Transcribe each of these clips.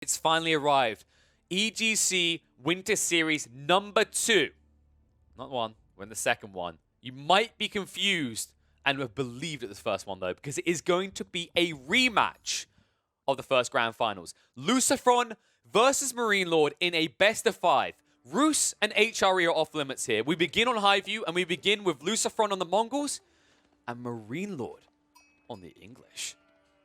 It's finally arrived. EGC Winter Series number 2. Not one, we're in the second one. You might be confused and have believed it was the first one though, because it is going to be a rematch of the first grand finals. LucifroN versus MarineLorD in a best of 5. Rus and HRE are off limits here. We begin on Highview and we begin with LucifroN on the Mongols and MarineLorD on the English.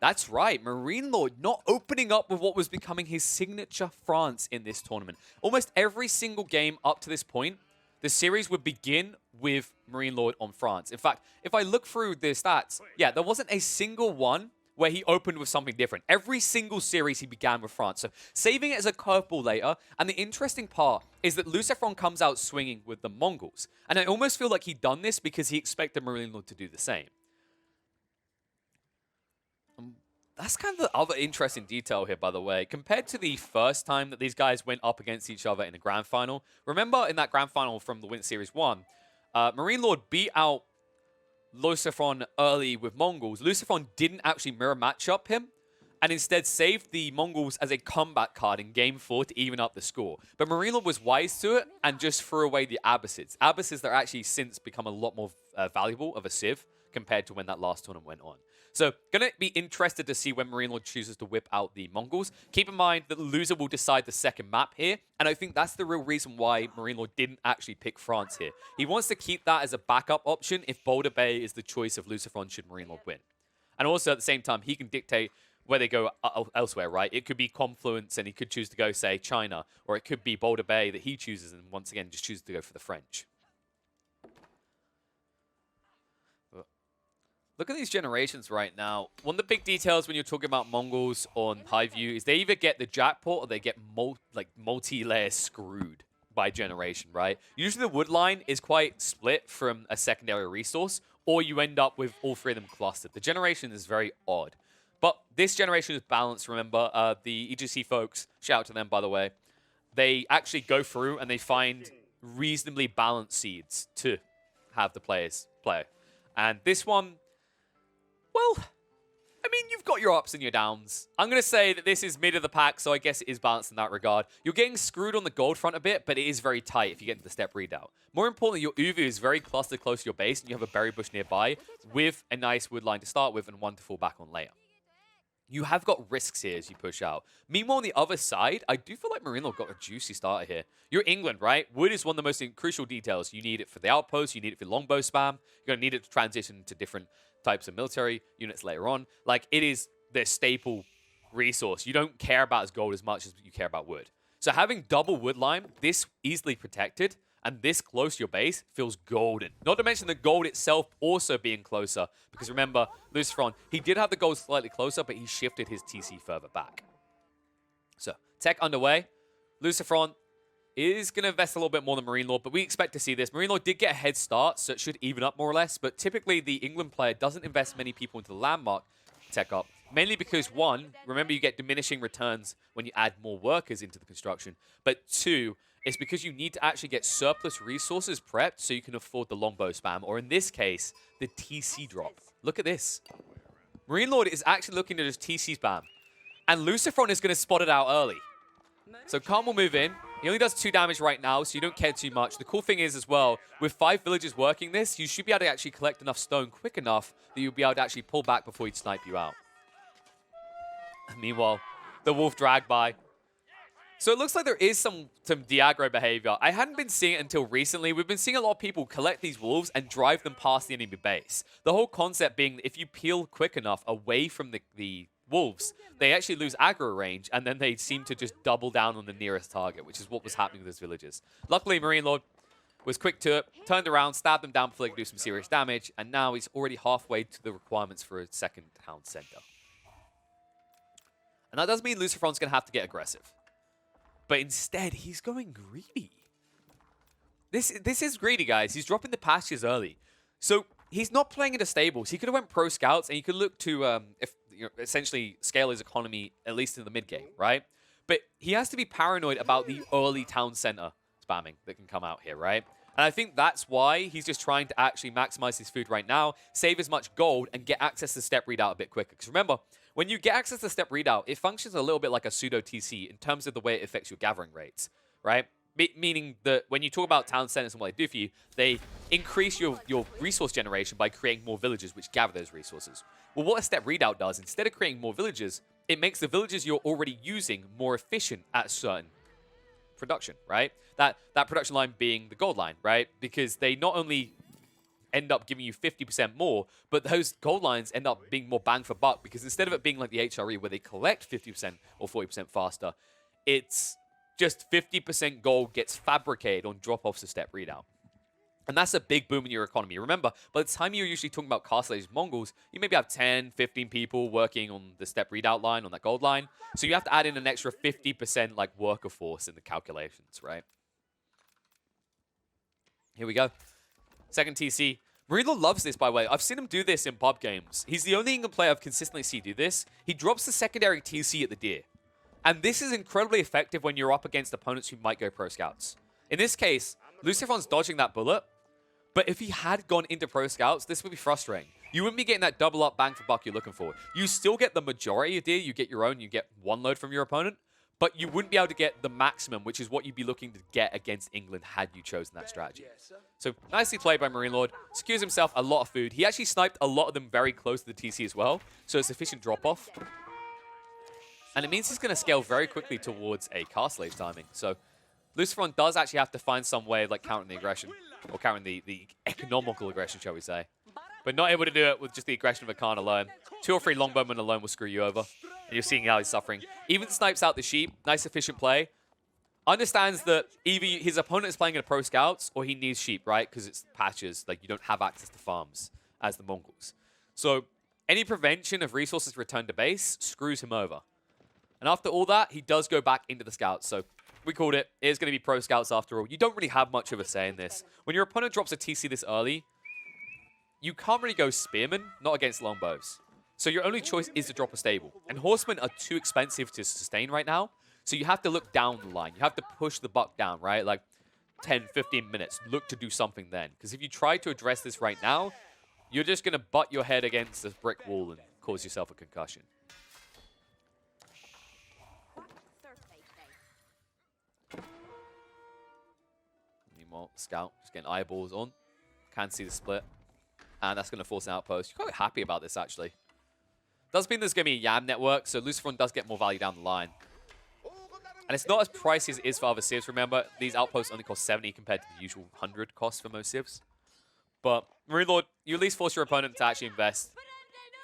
That's right, MarineLorD not opening up with what was becoming his signature France in this tournament. Almost every single game up to this point, the series would begin with MarineLorD on France. In fact, if I look through the stats, yeah, there wasn't a single one where he opened with something different. Every single series he began with France. So saving it as a curveball later. And the interesting part is that LucifroN comes out swinging with the Mongols. And I almost feel like he'd done this because he expected MarineLorD to do the same. That's kind of the other interesting detail here, by the way. Compared to the first time that these guys went up against each other in a grand final, remember in that grand final from the Winter Series 1, MarineLorD beat out LucifroN early with Mongols. LucifroN didn't actually mirror match up him, and instead saved the Mongols as a comeback card in Game 4 to even up the score. But MarineLorD was wise to it and just threw away the Abbasids. Abbasids that are actually since become a lot more valuable of a civ compared to when that last tournament went on. So, gonna be interested to see when MarineLorD chooses to whip out the Mongols. Keep in mind that the loser will decide the second map here, and I think that's the real reason why MarineLorD didn't actually pick France here. He wants to keep that as a backup option if Boulder Bay is the choice of LucifroN should MarineLorD win. And also, at the same time, he can dictate where they go elsewhere, right? It could be Confluence, and he could choose to go, say, China, or it could be Boulder Bay that he chooses, and once again, just chooses to go for the French. Look at these generations right now. One of the big details when you're talking about Mongols on Highview is they either get the jackpot or they get multi-layer screwed by generation, right? Usually the wood line is quite split from a secondary resource, or you end up with all three of them clustered. The generation is very odd. But this generation is balanced, remember. The EGC folks, shout out to them, by the way, they actually go through and they find reasonably balanced seeds to have the players play. And this one, well, I mean, you've got your ups and your downs. I'm going to say that this is mid of the pack, so I guess it is balanced in that regard. You're getting screwed on the gold front a bit, but it is very tight if you get into the step readout. More importantly, your Uvu is very clustered close to your base, and you have a berry bush nearby with a nice wood line to start with and one to fall back on later. You have got risks here as you push out. Meanwhile, on the other side, I do feel like MarineLorD got a juicy starter here. You're England, right? Wood is one of the most crucial details. You need it for the outpost. You need it for longbow spam. You're going to need it to transition to different types of military units later on. Like, it is their staple resource. You don't care about its gold as much as you care about wood. So having double wood line, this easily protected, and this close to your base feels golden. Not to mention the gold itself also being closer. Because remember, LucifroN, he did have the gold slightly closer, but he shifted his TC further back. So, tech underway. LucifroN is going to invest a little bit more than MarineLorD, but we expect to see this. MarineLorD did get a head start, so it should even up more or less. But typically, the England player doesn't invest many people into the landmark tech up. Mainly because, one, remember you get diminishing returns when you add more workers into the construction. But two, it's because you need to actually get surplus resources prepped so you can afford the longbow spam, or in this case, the TC drop. Look at this. MarineLorD is actually looking to just TC spam, and LucifroN is going to spot it out early. So Khan will move in. He only does 2 damage right now, so you don't care too much. The cool thing is as well, with 5 villagers working this, you should be able to actually collect enough stone quick enough that you'll be able to actually pull back before he'd snipe you out. Meanwhile, the wolf dragged by. So it looks like there is some Diagro behavior. I hadn't been seeing it until recently. We've been seeing a lot of people collect these wolves and drive them past the enemy base. The whole concept being that if you peel quick enough away from the wolves, they actually lose aggro range, and then they seem to just double down on the nearest target, which is what was happening with those villagers. Luckily, MarineLorD was quick to it, turned around, stabbed them down before they could do some serious damage, and now he's already halfway to the requirements for a second town center. And that does mean LucifroN's going to have to get aggressive. But instead, he's going greedy. This is greedy, guys. He's dropping the pastures early. So he's not playing into stables. He could have went pro scouts, and he could look to essentially scale his economy, at least in the mid game, right? But he has to be paranoid about the early town center spamming that can come out here, right? And I think that's why he's just trying to actually maximize his food right now, save as much gold, and get access to step readout a bit quicker. Because remember, When you get access to step readout, it functions a little bit like a pseudo TC in terms of the way it affects your gathering rates, right? Meaning that when you talk about town centers and what they do for you, they increase your resource generation by creating more villages which gather those resources. Well, what a step readout does, instead of creating more villages, it makes the villages you're already using more efficient at certain production, right? That production line being the gold line, right? Because they not only end up giving you 50% more, but those gold lines end up being more bang for buck, because instead of it being like the HRE where they collect 50% or 40% faster, it's just 50% gold gets fabricated on drop-offs of step readout. And that's a big boom in your economy. Remember, by the time you're usually talking about Castle Age Mongols, you maybe have 10, 15 people working on the step readout line, on that gold line. So you have to add in an extra 50% like worker force in the calculations, right? Here we go. Second TC. MarineLorD loves this, by the way. I've seen him do this in pub games. He's the only England player I've consistently seen do this. He drops the secondary TC at the deer. And this is incredibly effective when you're up against opponents who might go pro scouts. In this case, LucifroN's dodging that bullet, but if he had gone into pro scouts, this would be frustrating. You wouldn't be getting that double up bang for buck you're looking for. You still get the majority of deer, you get your own, you get one load from your opponent, but you wouldn't be able to get the maximum, which is what you'd be looking to get against England had you chosen that strategy. So nicely played by MarineLorD. Secures himself a lot of food. He actually sniped a lot of them very close to the TC as well, so it's efficient drop-off. And it means he's going to scale very quickly towards a Castle Age timing. So LucifroN does actually have to find some way of like countering the aggression, or countering the economical aggression, shall we say. But not able to do it with just the aggression of a Khan alone. 2 or 3 longbowmen alone will screw you over. And you're seeing how he's suffering. Even snipes out the sheep. Nice, efficient play. Understands that either his opponent is playing in a pro scouts or he needs sheep, right? Because it's patches. Like, you don't have access to farms as the Mongols. So any prevention of resources returned to base screws him over. And after all that, he does go back into the scouts. So we called it. It is going to be pro scouts after all. You don't really have much of a say in this. When your opponent drops a TC this early, you can't really go spearmen, not against longbows. So your only choice is to drop a stable. And horsemen are too expensive to sustain right now. So you have to look down the line. You have to push the buck down, right? Like 10, 15 minutes. Look to do something then. Because if you try to address this right now, you're just going to butt your head against a brick wall and cause yourself a concussion. Meanwhile, Scout just getting eyeballs on. Can see the split. And that's going to force an outpost. You're quite happy about this, actually. Does mean there's going to be a YAM network, so LucifroN does get more value down the line. And it's not as pricey as it is for other civs. Remember, these outposts only cost 70 compared to the usual 100 cost for most civs. But MarineLorD, you at least force your opponent to actually invest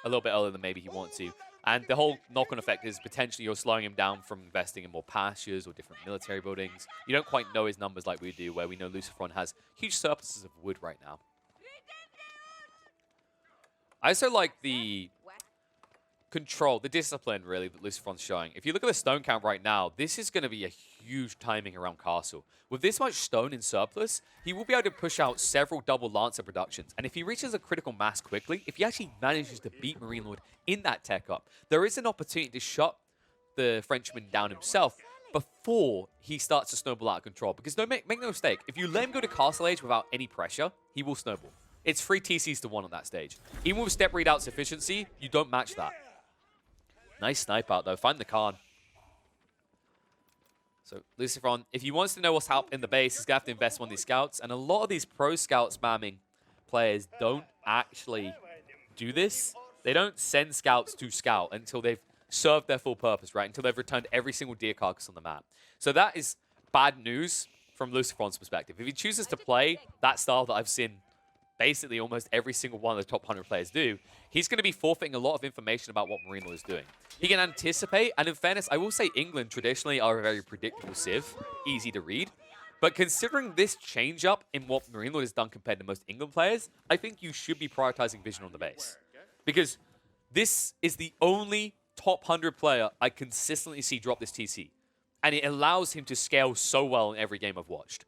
a little bit earlier than maybe he wants to. And the whole knock-on effect is potentially you're slowing him down from investing in more pastures or different military buildings. You don't quite know his numbers like we do, where we know LucifroN has huge surpluses of wood right now. I also like the control, the discipline, really, that LucifroN's showing. If you look at the stone count right now, this is going to be a huge timing around Castle. With this much stone in surplus, he will be able to push out several double Lancer productions. And if he reaches a critical mass quickly, if he actually manages to beat MarineLorD in that tech up, there is an opportunity to shut the Frenchman down himself before he starts to snowball out of control. Because make no mistake, if you let him go to Castle Age without any pressure, he will snowball. It's 3 TCs to 1 on that stage. Even with step readout's efficiency, you don't match that. Nice snipe out, though. Find the Khan. So, LucifroN, if he wants to know what's up in the base, he's going to have to invest in one of these scouts. And a lot of these pro scout spamming players don't actually do this. They don't send scouts to scout until they've served their full purpose, right? Until they've returned every single deer carcass on the map. So that is bad news from LucifroN's perspective. If he chooses to play that style that I've seen basically almost every single one of the top 100 players do, he's going to be forfeiting a lot of information about what MarineLorD is doing. He can anticipate, and in fairness, I will say England traditionally are a very predictable civ, easy to read. But considering this change-up in what MarineLorD has done compared to most England players, I think you should be prioritizing vision on the base. Because this is the only top 100 player I consistently see drop this TC. And it allows him to scale so well in every game I've watched.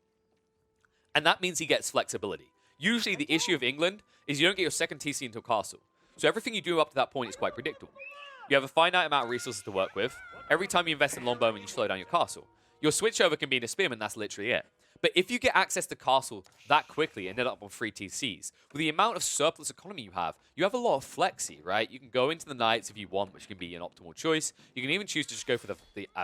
And that means he gets flexibility. Usually the issue of England is you don't get your second TC into a castle. So everything you do up to that point is quite predictable. You have a finite amount of resources to work with. Every time you invest in longbowmen, you slow down your castle. Your switchover can be in a spearman, that's literally it. But if you get access to castle that quickly and end up on 3 TCs, with the amount of surplus economy you have a lot of flexi, right? You can go into the knights if you want, which can be an optimal choice. You can even choose to just go for the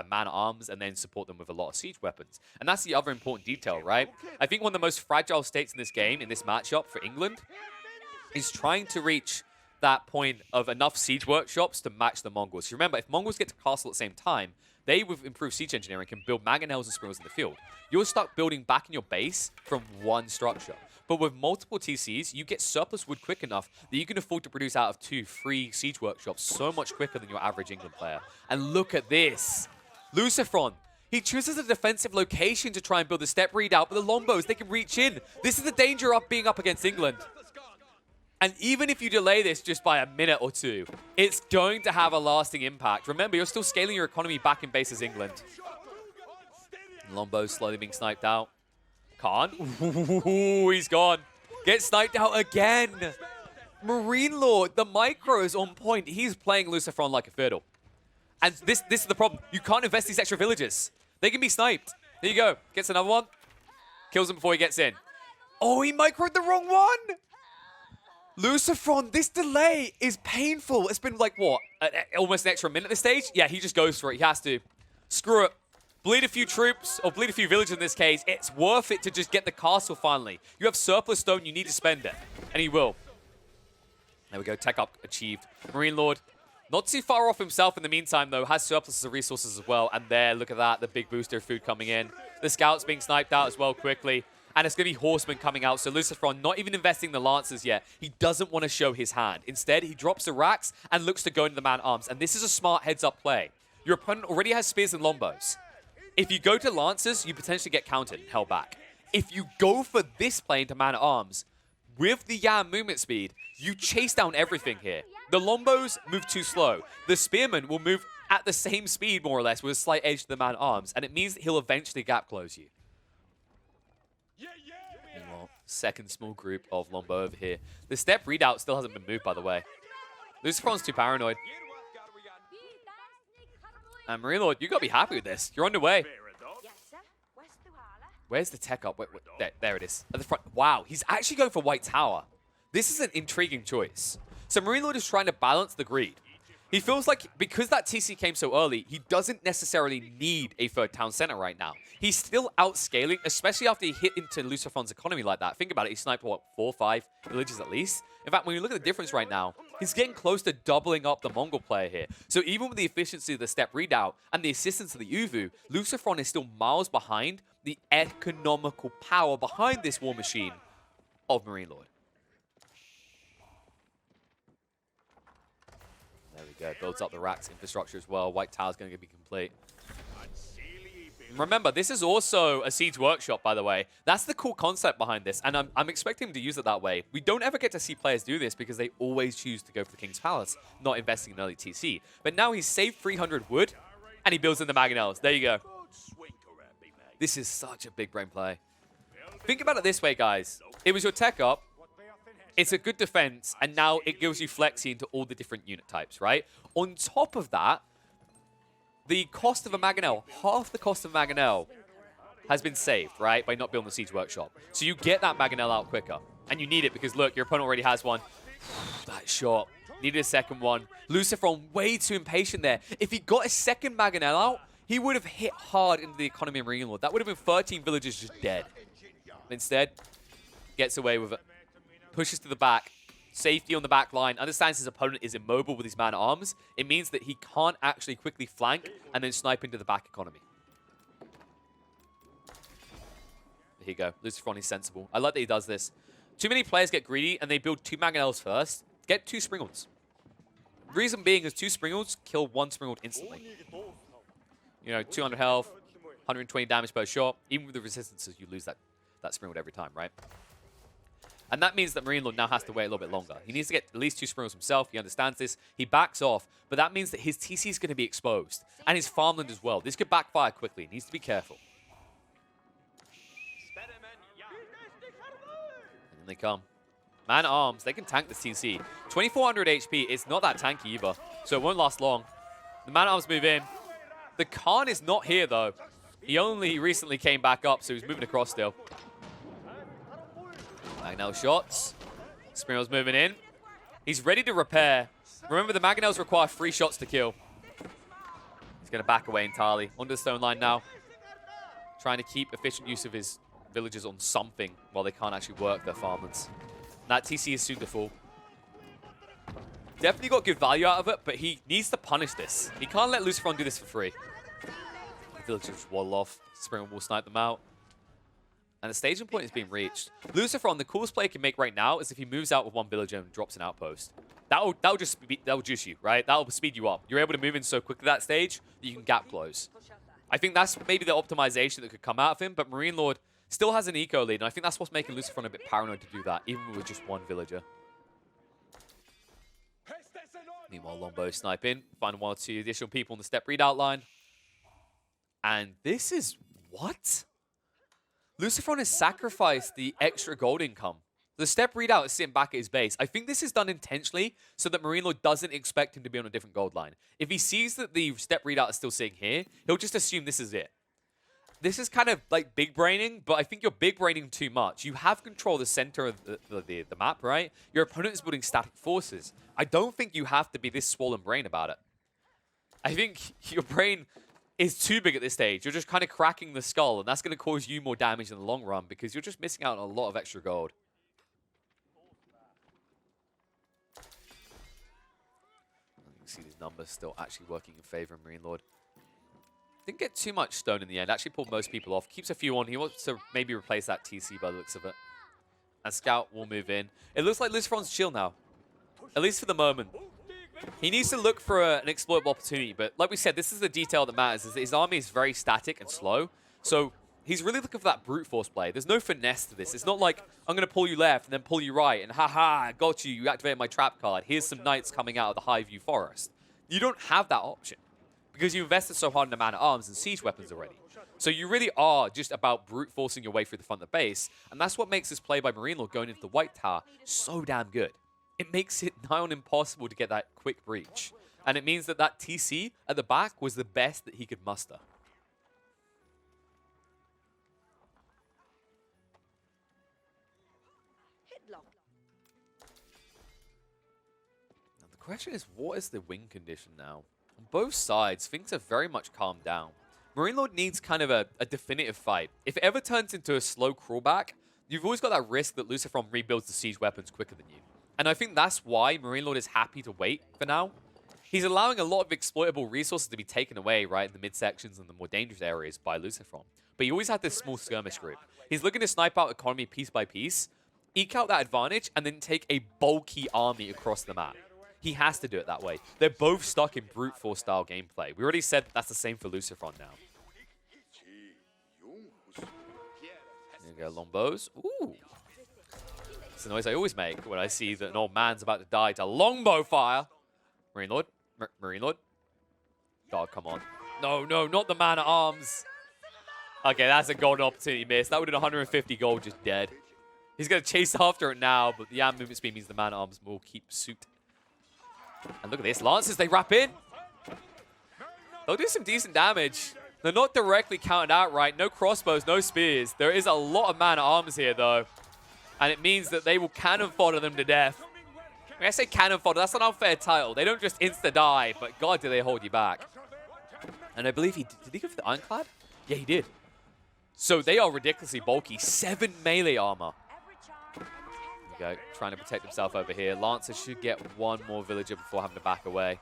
man-at-arms and then support them with a lot of siege weapons. And that's the other important detail, right? I think one of the most fragile states in this game, in this matchup for England, is trying to reach that point of enough siege workshops to match the Mongols. You remember, if Mongols get to castle at the same time, they, with improved siege engineering, can build mangonels and springles in the field. You're stuck building back in your base from one structure. But with multiple TCs, you get surplus wood quick enough that you can afford to produce out of 2 free siege workshops so much quicker than your average England player. And look at this. LucifroN. He chooses a defensive location to try and build a step redoubt, but the Lombos, they can reach in. This is the danger of being up against England. And even if you delay this just by a minute or 2, it's going to have a lasting impact. Remember, you're still scaling your economy back in base as England. Lombo slowly being sniped out. Khan. Ooh, he's gone. Gets sniped out again. MarineLorD, the micro is on point. He's playing LucifroN like a fiddle. And this is the problem. You can't invest these extra villages. They can be sniped. There you go. Gets another one. Kills him before he gets in. Oh, he microed the wrong one. LucifroN, this delay is painful. It's been like, what, almost an extra minute at this stage? Yeah, he just goes for it. He has to. Screw it. Bleed a few troops, or bleed a few villages in this case. It's worth it to just get the castle finally. You have surplus stone, you need to spend it. And he will. There we go, tech up achieved. MarineLorD, not too far off himself in the meantime, though. Has surpluses of resources as well. And there, look at that, the big booster of food coming in. The scouts being sniped out as well quickly. And it's going to be horsemen coming out. So LucifroN not even investing the lancers yet. He doesn't want to show his hand. Instead, he drops the racks and looks to go into the man-arms. And this is a smart heads-up play. Your opponent already has spears and lombos. If you go to lancers, you potentially get countered and held back. If you go for this play into man-at-arms, with the Yam movement speed, you chase down everything here. The lombos move too slow. The spearmen will move at the same speed, more or less, with a slight edge to the man-at-arms. And it means that he'll eventually gap close you. Second small group of Lombo over here. The step redoubt still hasn't been moved, by the way. LucifroN's too paranoid. And MarineLorD, you gotta be happy with this. You're underway. Where's the tech up? Wait, there it is. At the front. Wow, he's actually going for White Tower. This is an intriguing choice. So MarineLorD is trying to balance the greed. He feels like because that TC came so early, he doesn't necessarily need a third town center right now. He's still outscaling, especially after he hit into LucifroN's economy like that. Think about it, he sniped, what, 4 or 5 villages at least? In fact, when you look at the difference right now, he's getting close to doubling up the Mongol player here. So even with the efficiency of the step redoubt and the assistance of the Uvu, LucifroN is still miles behind the economical power behind this war machine of MarineLorD. There we go, builds up the racks infrastructure as well. White Tower's going to be complete. Remember, this is also a siege workshop, by the way. That's the cool concept behind this, and I'm expecting him to use it that way. We don't ever get to see players do this because they always choose to go for the King's Palace, not investing in early TC. But now he's saved 300 wood, and he builds in the mangonels. There you go. This is such a big brain play. Think about it this way, guys. It was your tech up. It's a good defense, and now it gives you flexi into all the different unit types, right? On top of that, the cost of a mangonel, half the cost of a mangonel, has been saved, right, by not building the siege workshop. So you get that mangonel out quicker, and you need it because, look, your opponent already has one. That shot. Needed a second one. LucifroN way too impatient there. If he got a second mangonel out, he would have hit hard into the economy of MarineLorD. That would have been 13 villages just dead. Instead, gets away with it. Pushes to the back. Safety on the back line. Understands his opponent is immobile with his man-at-arms. It means that he can't actually quickly flank and then snipe into the back economy. There you go. LucifroN is sensible. I like that he does this. Too many players get greedy and they build 2 mangonels first. Get 2 springles. Reason being is 2 springles kill 1 springle instantly. You know, 200 health, 120 damage per shot. Even with the resistances, you lose that springle every time, right? And that means that MarineLorD now has to wait a little bit longer. He needs to get at least 2 springles himself. He understands this. He backs off. But that means that his TC is going to be exposed. And his farmland as well. This could backfire quickly. He needs to be careful. And they come. Man-at-arms. They can tank this TC. 2400 HP. It's not that tanky either. So it won't last long. The man-at-arms move in. The Khan is not here, though. He only recently came back up, so he's moving across still. Mangonel shots. Spiral's moving in. He's ready to repair. Remember, the Mangonels require 3 shots to kill. He's going to back away entirely. Onto the stone line now. Trying to keep efficient use of his villagers on something while they can't actually work their farmlands. That TC is soon to fall. Definitely got good value out of it, but he needs to punish this. He can't let LucifroN do this for free. The villagers just waddle off. Spring will snipe them out. And the staging point is being reached. LucifroN, the coolest play he can make right now is if he moves out with 1 villager and drops an outpost. That'll juice you, right? That'll speed you up. You're able to move in so quickly that stage that you can gap close. I think that's maybe the optimization that could come out of him, but MarineLorD still has an eco lead, and I think that's what's making LucifroN a bit paranoid to do that, even with just 1 villager. Meanwhile, Longbow sniping, find 1 or 2 additional people on the step readout line. And this is what? LucifroN has sacrificed the extra gold income. The step readout is sitting back at his base. I think this is done intentionally so that MarineLorD doesn't expect him to be on a different gold line. If he sees that the step readout is still sitting here, he'll just assume this is it. This is kind of like big braining, but I think you're big braining too much. You have control of the center of the map, right? Your opponent is building static forces. I don't think you have to be this swollen brain about it. I think your brain is too big at this stage. You're just kind of cracking the skull, and that's going to cause you more damage in the long run because you're just missing out on a lot of extra gold. You can see these numbers still actually working in favor of MarineLorD. Didn't get too much stone in the end. Actually pulled most people off. Keeps a few on. He wants to maybe replace that TC by the looks of it. And Scout will move in. It looks like LucifroN's chill now. At least for the moment. He needs to look for an exploitable opportunity. But like we said, this is the detail that matters. Is that his army is very static and slow. So he's really looking for that brute force play. There's no finesse to this. It's not like, I'm going to pull you left and then pull you right. And haha, got you. You activated my trap card. Here's some knights coming out of the high view forest. You don't have that option. Because you invested so hard in the man-at-arms and siege weapons already. So you really are just about brute forcing your way through the front of the base. And that's what makes this play by MarineLorD going into the White Tower so damn good. It makes it nigh on impossible to get that quick breach. And it means that that TC at the back was the best that he could muster. Now the question is, what is the win condition now? On both sides, things have very much calmed down. MarineLorD needs kind of a definitive fight. If it ever turns into a slow crawlback, you've always got that risk that LucifroN rebuilds the siege weapons quicker than you. And I think that's why MarineLorD is happy to wait for now. He's allowing a lot of exploitable resources to be taken away, right, in the midsections and the more dangerous areas by LucifroN. But he always had this small skirmish group. He's looking to snipe out economy piece by piece, eke out that advantage, and then take a bulky army across the map. He has to do it that way. They're both stuck in brute force style gameplay. We already said that's the same for LucifroN now. There you go, longbows. Ooh. It's the noise I always make when I see that an old man's about to die to longbow fire. MarineLorD? MarineLorD? Oh, come on. No, no, not the man-at-arms. Okay, that's a golden opportunity missed. That would have been 150 gold just dead. He's going to chase after it now, but the Yam movement speed means the man-at-arms will keep suit. And look at this. Lancers, they wrap in. They'll do some decent damage. They're not directly counted out right. No crossbows, no spears. There is a lot of man-at-arms here, though. And it means that they will cannon fodder them to death. When I say cannon fodder, that's an unfair title. They don't just insta-die, but God, do they hold you back. And I believe did he go for the Ironclad? Yeah, he did. So they are ridiculously bulky. 7 melee armor. Go, trying to protect himself over here. Lancer should get 1 more villager before having to back away.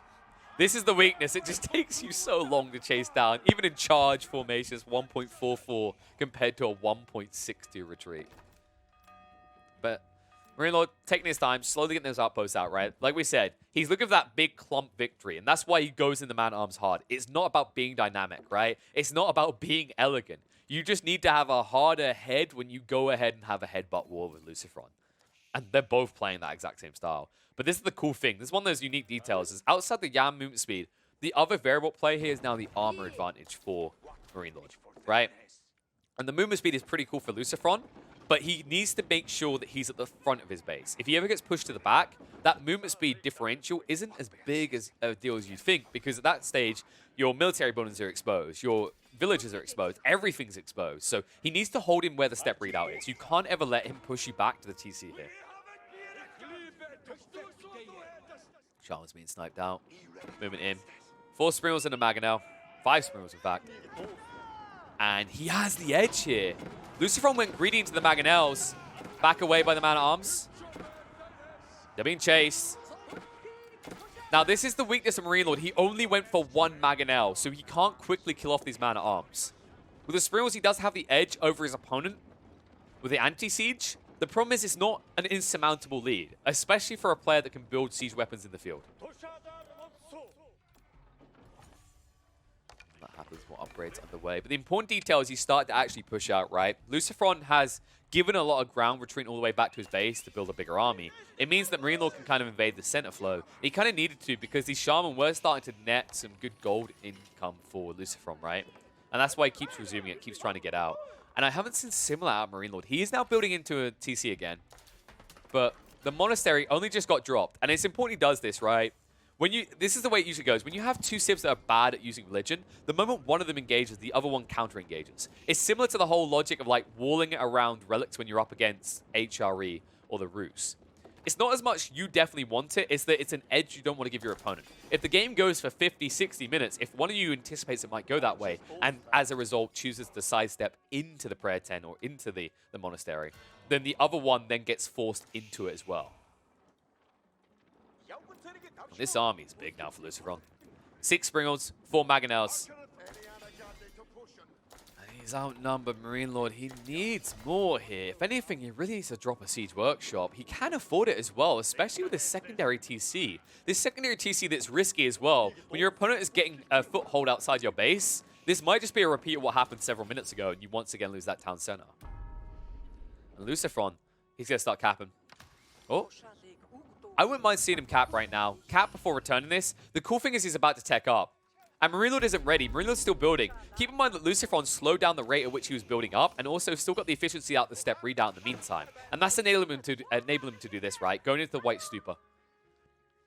This is the weakness. It just takes you so long to chase down. Even in charge formations, 1.44 compared to a 1.62 retreat. But MarineLorD taking his time, slowly getting those outposts out, right? Like we said, he's looking for that big clump victory, and that's why he goes in the man-at-arms hard. It's not about being dynamic, right? It's not about being elegant. You just need to have a harder head when you go ahead and have a headbutt war with LucifroN. And they're both playing that exact same style. But this is the cool thing. This is one of those unique details. Is outside the Yam movement speed, the other variable play here is now the armor advantage for MarineLorD, right? And the movement speed is pretty cool for LucifroN, but he needs to make sure that he's at the front of his base. If he ever gets pushed to the back, that movement speed differential isn't as big as a deal as you think, because at that stage, your military buildings are exposed. Your villages are exposed. Everything's exposed. So he needs to hold him where the step readout is. You can't ever let him push you back to the TC here. Shaman's being sniped out. Movement in. 4 Springles and a Mangonel. 5 Springles, in fact. And he has the edge here. LucifroN went greedy into the Mangonels. Back away by the Man-at-Arms. They're being chased. Now, this is the weakness of MarineLorD. He only went for 1 Mangonel, so he can't quickly kill off these Man-at-Arms. With the Springles, he does have the edge over his opponent with the anti-siege. The problem is it's not an insurmountable lead, especially for a player that can build siege weapons in the field. That happens, more upgrades underway. But the important detail is he started to actually push out, right? LucifroN has given a lot of ground, retreating all the way back to his base to build a bigger army. It means that MarineLorD can kind of invade the center flow. He kind of needed to because these Shaman were starting to net some good gold income for LucifroN, right? And that's why he keeps resuming it, keeps trying to get out. And I haven't seen similar out of MarineLorD. He is now building into a TC again. But the Monastery only just got dropped. And it's important he does this, right? This is the way it usually goes. When you have 2 civs that are bad at using religion, the moment one of them engages, the other one counter-engages. It's similar to the whole logic of like walling around relics when you're up against HRE or the Rus. It's not as much you definitely want it, it's that it's an edge you don't want to give your opponent. If the game goes for 50, 60 minutes, if one of you anticipates it might go that way, and as a result chooses to sidestep into the prayer tent or into the monastery, then the other one then gets forced into it as well. This army is big now for LucifroN. 6 Springles, 4 Mangonels. He's outnumbered MarineLorD. He needs more here. If anything, he really needs to drop a Siege Workshop. He can afford it as well, especially with his secondary TC. This secondary TC that's risky as well. When your opponent is getting a foothold outside your base, this might just be a repeat of what happened several minutes ago, and you once again lose that town center. And LucifroN, he's going to start capping. Oh. I wouldn't mind seeing him cap right now. Cap before returning this. The cool thing is he's about to tech up. And MarineLorD isn't ready. MarineLorD's still building. Keep in mind that LucifroN slowed down the rate at which he was building up and also still got the efficiency out the step readout in the meantime. And that's enabling him to do this, right? Going into the White Stupor.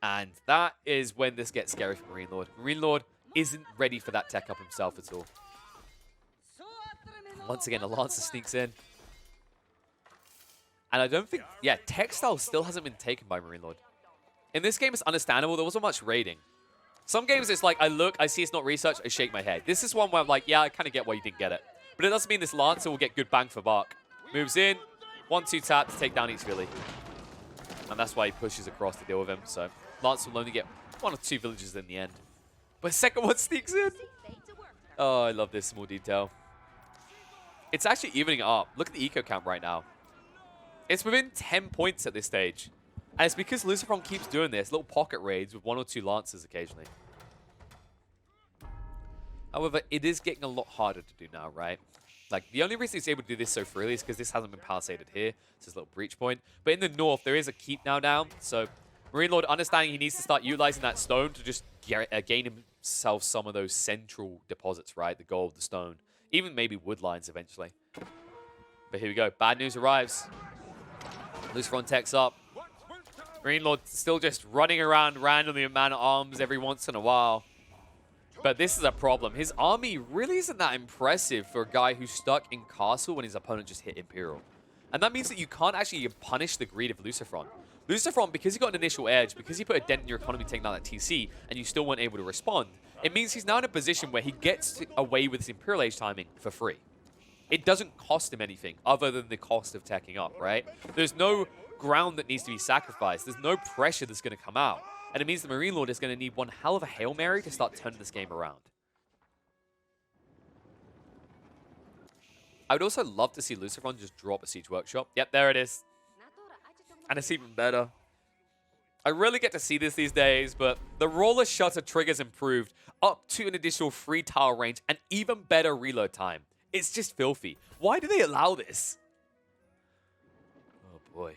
And that is when this gets scary for MarineLorD. MarineLorD isn't ready for that tech up himself at all. Once again, a Lancer sneaks in. And I don't think... Yeah, Textile still hasn't been taken by MarineLorD. In this game, it's understandable. There wasn't much raiding. Some games, it's like, I look, I see it's not research, I shake my head. This is one where I'm like, yeah, I kind of get why you didn't get it. But it doesn't mean this Lancer will get good bang for buck. Moves in, 1-2 tap to take down each Philly. And that's why he pushes across to deal with him. So Lancer will only get 1 or 2 villages in the end. But second one sneaks in. Oh, I love this small detail. It's actually evening it up. Look at the eco count right now. It's within 10 points at this stage. And it's because LucifroN keeps doing this, little pocket raids with 1 or 2 Lancers occasionally. However, it is getting a lot harder to do now, right? Like, the only reason he's able to do this so freely is because this hasn't been palisaded here. It's his little breach point. But in the north, there is a keep now down. So, MarineLorD understanding he needs to start utilizing that stone to just gain himself some of those central deposits, right? The gold, the stone. Even maybe wood lines eventually. But here we go. Bad news arrives. LucifroN techs up. MarineLorD still just running around randomly with Man-at-Arms every once in a while. But this is a problem. His army really isn't that impressive for a guy who's stuck in Castle when his opponent just hit Imperial. And that means that you can't actually punish the greed of LucifroN. LucifroN, because he got an initial edge, because he put a dent in your economy taking down that TC, and you still weren't able to respond, it means he's now in a position where he gets away with his Imperial Age timing for free. It doesn't cost him anything other than the cost of teching up, right? There's no ground that needs to be sacrificed. There's no pressure that's going to come out. And it means the MarineLorD is going to need one hell of a Hail Mary to start turning this game around. I would also love to see LucifroN just drop a Siege Workshop. Yep, there it is. And it's even better. I rarely get to see this these days, but the roller shutter trigger's improved up to an additional 3 tile range and even better reload time. It's just filthy. Why do they allow this? Oh boy.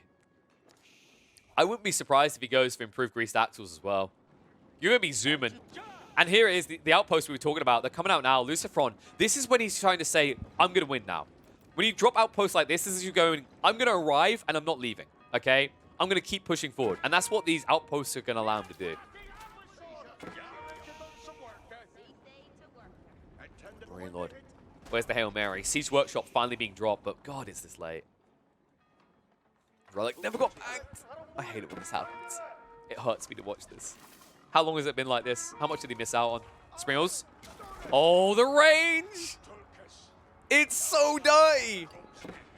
I wouldn't be surprised if he goes for improved greased axles as well. You're going to be zooming. And here it is, the outpost we were talking about. They're coming out now. LucifroN, this is when he's trying to say, I'm going to win now. When you drop outposts like this is you going, I'm going to arrive and I'm not leaving. Okay? I'm going to keep pushing forward. And that's what these outposts are going to allow him to do. MarineLorD Where's the Hail Mary? Siege Workshop finally being dropped, but God, is this late. Relic never got banked. I hate it when this happens. It hurts me to watch this. How long has it been like this? How much did he miss out on? Sprinkles? Oh, the range! It's so dirty!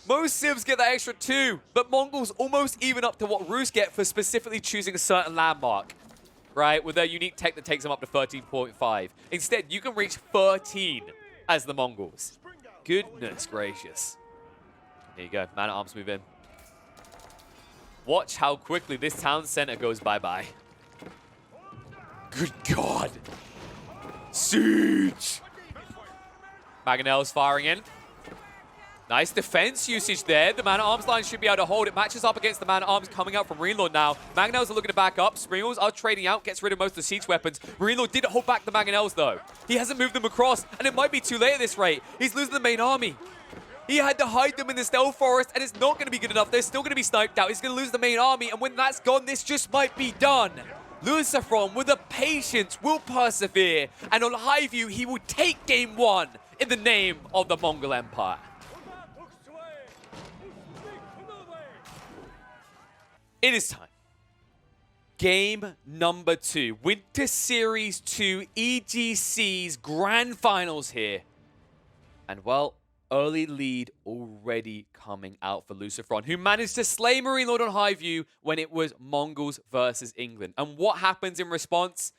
Most civs get that extra 2, but Mongols almost even up to what Rus get for specifically choosing a certain landmark, right? With their unique tech that takes them up to 13.5. Instead, you can reach 13 as the Mongols. Goodness gracious. There you go. Man-at-Arms move in. Watch how quickly this town center goes bye-bye. Good God. Siege. Mangonel's firing in. Nice defense usage there. The Man-at-Arms line should be able to hold. It matches up against the Man-at-Arms coming out from MarineLorD now. Mangonels are looking to back up. Sprinkles are trading out, gets rid of most of the siege weapons. MarineLorD did hold back the Mangonels though. He hasn't moved them across, and it might be too late at this rate. He's losing the main army. He had to hide them in the stealth forest, and it's not going to be good enough. They're still going to be sniped out. He's going to lose the main army, and when that's gone, this just might be done. LucifroN, with the patience, will persevere, and on high view, he will take game 1 in the name of the Mongol Empire. It is time. Game number 2. Winter Series 2 EGC's Grand Finals here. And, well, early lead already coming out for LucifroN, who managed to slay MarineLorD on high view when it was Mongols versus England. And what happens in response?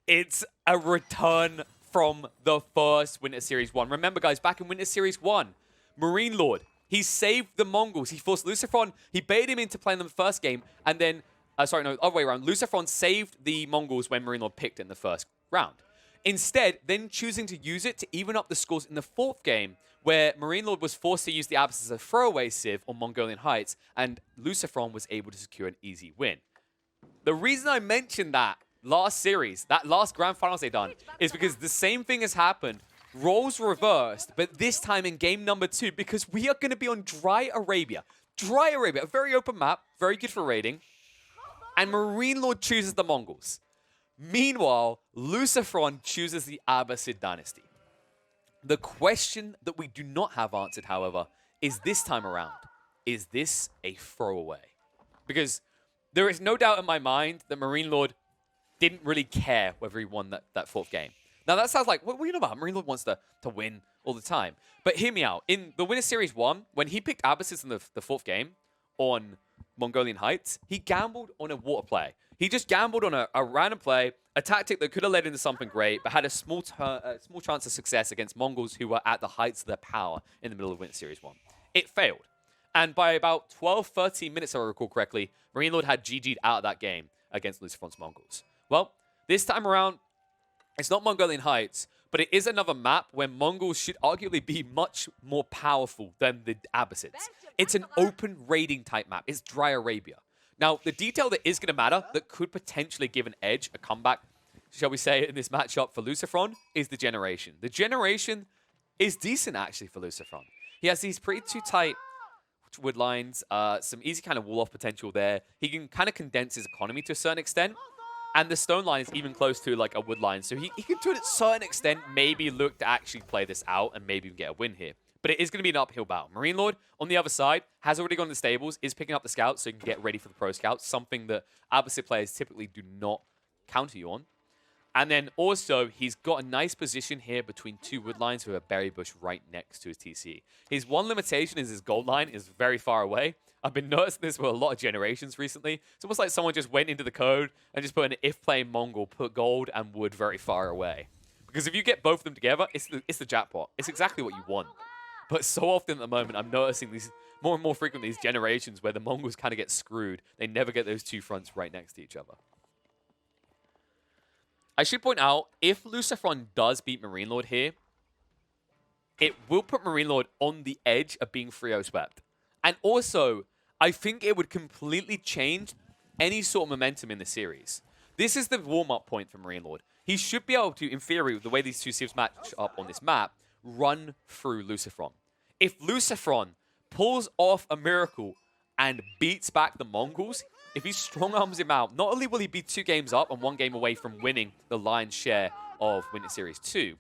It's a return from the first Winter Series 1. Remember, guys, back in Winter Series 1, MarineLorD, he saved the Mongols. He forced LucifroN, he baited him into playing them the first game, and then, sorry, no, other way around. LucifroN saved the Mongols when MarineLorD picked in the first round. Instead, then choosing to use it to even up the scores in the 4th game, where MarineLorD was forced to use the Abyss as a throwaway civ on Mongolian Heights, and LucifroN was able to secure an easy win. The reason I mentioned that last series, that last Grand Finals they done, is because the same thing has happened. Roles reversed, but this time in game number 2, because we are going to be on Dry Arabia. Dry Arabia, a very open map, very good for raiding. And MarineLorD chooses the Mongols. Meanwhile, LucifroN chooses the Abbasid dynasty. The question that we do not have answered, however, is this time around, is this a throwaway? Because there is no doubt in my mind that MarineLorD didn't really care whether he won that 4th game. Now, that sounds like, what do you know about? MarineLorD wants to win all the time. But hear me out. In the Winter Series 1, when he picked Abyssids in the 4th game on Mongolian Heights, he gambled on a water play. He just gambled on a random play, a tactic that could have led into something great, but had a small chance of success against Mongols who were at the heights of their power in the middle of Winter Series 1. It failed. And by about 12, 13 minutes, if I recall correctly, MarineLorD had GG'd out of that game against LucifroN's Mongols. Well, this time around, it's not Mongolian Heights, but it is another map where Mongols should arguably be much more powerful than the Abyssids. It's an open raiding type map. It's Dry Arabia. Now, the detail that is going to matter, that could potentially give an edge, a comeback, shall we say, in this matchup for LucifroN, is the Generation. The Generation is decent, actually, for LucifroN. He has these pretty too tight wood lines, some easy kind of wall-off potential there. He can kind of condense his economy to a certain extent. And the stone line is even close to like a wood line. So he can, to a certain extent, maybe look to actually play this out and maybe get a win here. But it is going to be an uphill battle. MarineLorD, on the other side, has already gone to the stables, is picking up the scouts so he can get ready for the pro scouts, something that Abbasid players typically do not counter you on. And then also, he's got a nice position here between 2 wood lines with a berry bush right next to his TC. His one limitation is his gold line is very far away. I've been noticing this with a lot of generations recently. It's almost like someone just went into the code and just put an if playing Mongol, put gold and wood very far away. Because if you get both of them together, it's the jackpot. It's exactly what you want. But so often at the moment, I'm noticing these more and more frequently these generations where the Mongols kind of get screwed. They never get those 2 fronts right next to each other. I should point out, if LucifroN does beat MarineLorD here, it will put MarineLorD on the edge of being 3-0 swept. And also, I think it would completely change any sort of momentum in the series. This is the warm-up point for MarineLorD. He should be able to, in theory, the way these 2 civs match up on this map, run through LucifroN. If LucifroN pulls off a miracle and beats back the Mongols, if he strong-arms him out, not only will he be 2 games up and 1 game away from winning the lion's share of Winter Series 2,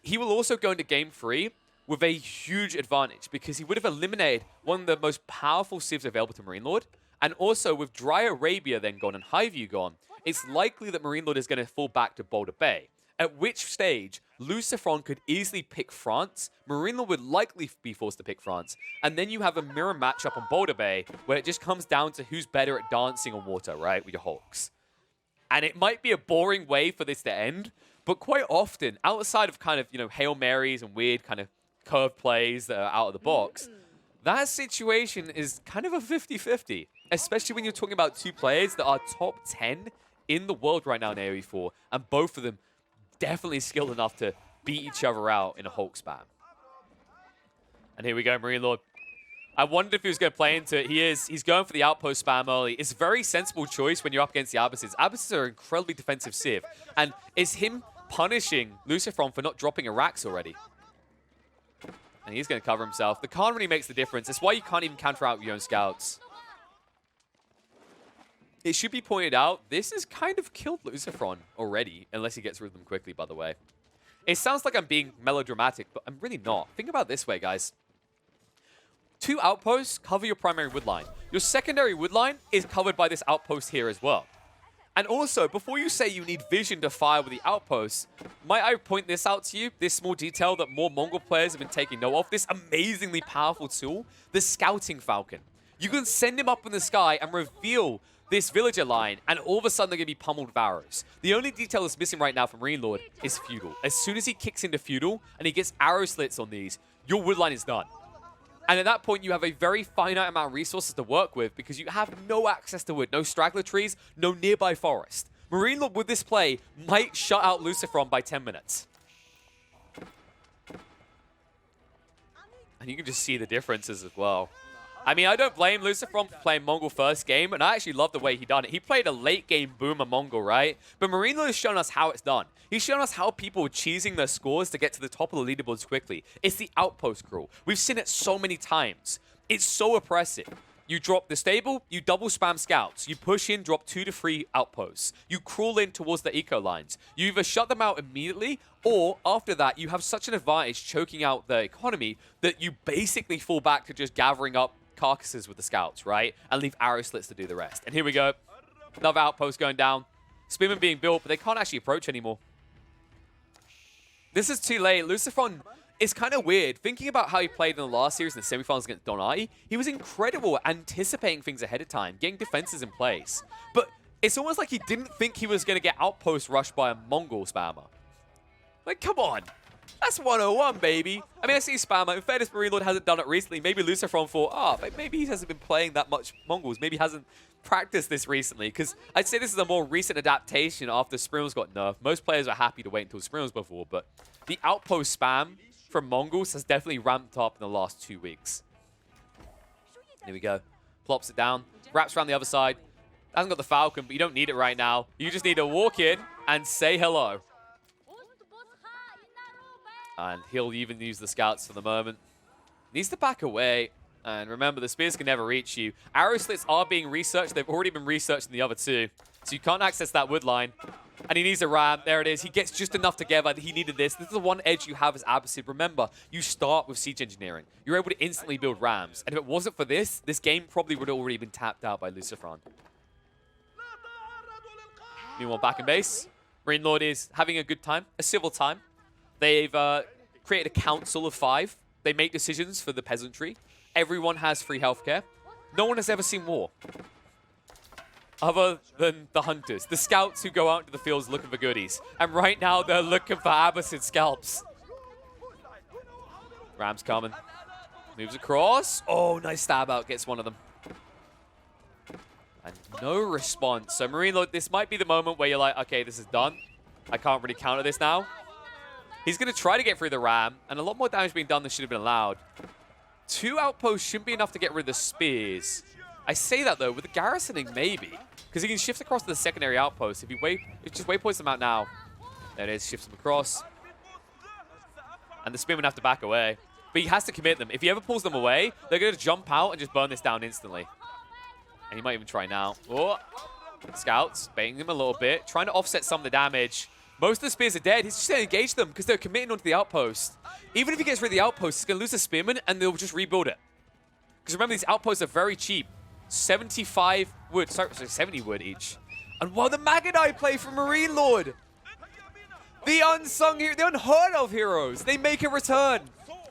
he will also go into game 3 with a huge advantage because he would have eliminated one of the most powerful civs available to MarineLorD. And also, with Dry Arabia then gone and Highview gone, it's likely that MarineLorD is going to fall back to Boulder Bay. At which stage, LucifroN could easily pick France. MarineLorD would likely be forced to pick France. And then you have a mirror matchup on Boulder Bay where it just comes down to who's better at dancing on water, right, with your Hulks. And it might be a boring way for this to end, but quite often, outside of kind of, you know, Hail Marys and weird kind of curved plays that are out of the box, that situation is kind of a 50-50, especially when you're talking about two players that are top 10 in the world right now in AoE4, and both of them definitely skilled enough to beat each other out in a Hulk spam. And here we go, MarineLorD. I wondered if he was going to play into it. He is. He's going for the outpost spam early. It's a very sensible choice when you're up against the Abysses. Abysses are an incredibly defensive civ, and it's him punishing LucifroN for not dropping a Rax already. And he's going to cover himself. The Khan really makes the difference. That's why you can't even counter out your own scouts. It should be pointed out, this has kind of killed LucifroN already, unless he gets rid of them quickly, by the way. It sounds like I'm being melodramatic, but I'm really not. Think about it this way, guys. 2 outposts cover your primary wood line. Your secondary wood line is covered by this outpost here as well. And also, before you say you need vision to fire with the outposts, might I point this out to you? This small detail that more Mongol players have been taking note of. This amazingly powerful tool, the Scouting Falcon. You can send him up in the sky and reveal this villager line, and all of a sudden they're going to be pummeled with arrows. The only detail that's missing right now from MarineLorD is Feudal. As soon as he kicks into Feudal and he gets arrow slits on these, your wood line is done. And at that point, you have a very finite amount of resources to work with because you have no access to wood, no straggler trees, no nearby forest. MarineLorD with this play might shut out LucifroN by 10 minutes. And you can just see the differences as well. I mean, I don't blame LucifroN for playing Mongol first game, and I actually love the way he done it. He played a late game boomer Mongol, right? But MarineLorD has shown us how it's done. He's shown us how people are cheesing their scores to get to the top of the leaderboards quickly. It's the outpost crawl. We've seen it so many times. It's so oppressive. You drop the stable, you double spam scouts. You push in, drop 2 to 3 outposts. You crawl in towards the eco lines. You either shut them out immediately, or after that, you have such an advantage choking out the economy that you basically fall back to just gathering up carcasses with the scouts, right? And leave arrow slits to do the rest. And here we go. Another outpost going down. Spearmen being built, but they can't actually approach anymore. This is too late. LucifroN is kind of weird. Thinking about how he played in the last series in the semifinals against Donai, he was incredible at anticipating things ahead of time, getting defenses in place. But it's almost like he didn't think he was going to get outpost rushed by a Mongol spammer. Like, come on. That's 101, baby. I mean, I see spammer. In fairness, MarineLorD hasn't done it recently. Maybe LucifroN thought, but maybe he hasn't been playing that much Mongols. Maybe he hasn't practiced this recently. Because I'd say this is a more recent adaptation after Sprinals got nerfed. Most players are happy to wait until Sprinals before, but the outpost spam from Mongols has definitely ramped up in the last 2 weeks. Here we go. Plops it down. Wraps around the other side. Hasn't got the Falcon, but you don't need it right now. You just need to walk in and say hello. And he'll even use the scouts for the moment. Needs to back away. And remember, the spears can never reach you. Arrow slits are being researched. They've already been researched in the other 2. So you can't access that wood line. And he needs a ram. There it is. He gets just enough together. He needed this. This is the one edge you have as Abyssid. Remember, you start with siege engineering. You're able to instantly build rams. And if it wasn't for this, this game probably would have already been tapped out by LucifroN. Meanwhile, back in base, MarineLorD is having a good time, a civil time. They've created a council of 5. They make decisions for the peasantry. Everyone has free healthcare. No one has ever seen war. Other than the hunters, the scouts who go out into the fields looking for goodies. And right now, they're looking for Abyssid scalps. Ram's coming. Moves across. Oh, nice stab out. Gets one of them. And no response. So MarineLorD, this might be the moment where you're like, okay, this is done. I can't really counter this now. He's going to try to get through the ram, and a lot more damage being done than should have been allowed. 2 outposts shouldn't be enough to get rid of the spears. I say that, though, with the garrisoning, maybe. Because he can shift across to the secondary outpost. If you just waypoints them out now. There it is, shifts them across. And the spearmen have to back away. But he has to commit them. If he ever pulls them away, they're going to jump out and just burn this down instantly. And he might even try now. Oh, scouts, baiting him a little bit. Trying to offset some of the damage. Most of the spears are dead. He's just going to engage them because they're committing onto the outpost. Even if he gets rid of the outpost, he's going to lose the spearman and they'll just rebuild it. Because remember, these outposts are very cheap. 75 wood, sorry, 70 wood each. And while the Magadai play for MarineLorD, the unsung hero, the unheard of heroes, they make a return.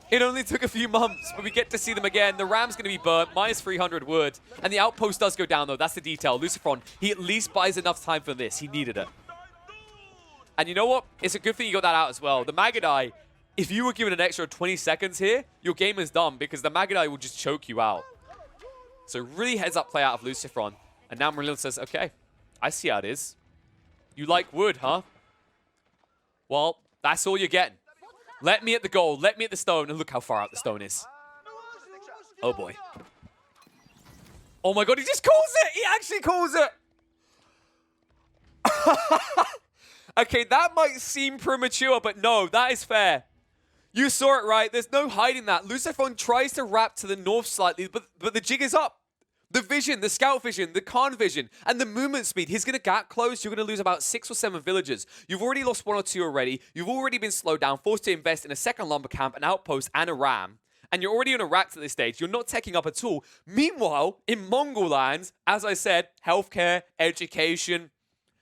It only took a few months, but we get to see them again. The Ram's going to be burnt, minus 300 wood. And the outpost does go down, though. That's the detail. LucifroN, he at least buys enough time for this. He needed it. And you know what? It's a good thing you got that out as well. The Magadai, if you were given an extra 20 seconds here, your game is done because the Magadai will just choke you out. So really heads up play out of LucifroN. And now MarineLorD says, okay, I see how it is. You like wood, huh? Well, that's all you're getting. Let me at the goal. Let me at the stone. And look how far out the stone is. Oh, boy. Oh, my God. He just calls it. He actually calls it. Okay, that might seem premature, but no, that is fair. You saw it right. There's no hiding that. LucifroN tries to wrap to the north slightly, but the jig is up. The vision, the scout vision, the Khan vision, and the movement speed. He's going to get close. You're going to lose about 6 or 7 villagers. You've already lost 1 or 2 already. You've already been slowed down, forced to invest in a second lumber camp, an outpost, and a ram. And you're already on a rack at this stage. You're not teching up at all. Meanwhile, in Mongol lands, as I said, healthcare, education.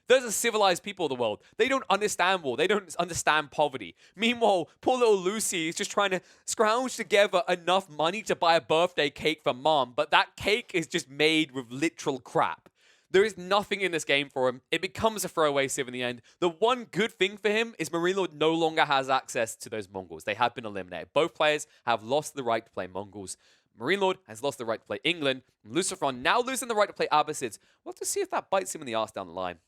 Those are civilized people of the world. They don't understand war. They don't understand poverty. Meanwhile, poor little Lucy is just trying to scrounge together enough money to buy a birthday cake for mom, but that cake is just made with literal crap. There is nothing in this game for him. It becomes a throwaway civ in the end. The one good thing for him is MarineLorD no longer has access to those Mongols. They have been eliminated. Both players have lost the right to play Mongols. MarineLorD has lost the right to play England. LucifroN now losing the right to play Abbasids. We'll have to see if that bites him in the arse down the line.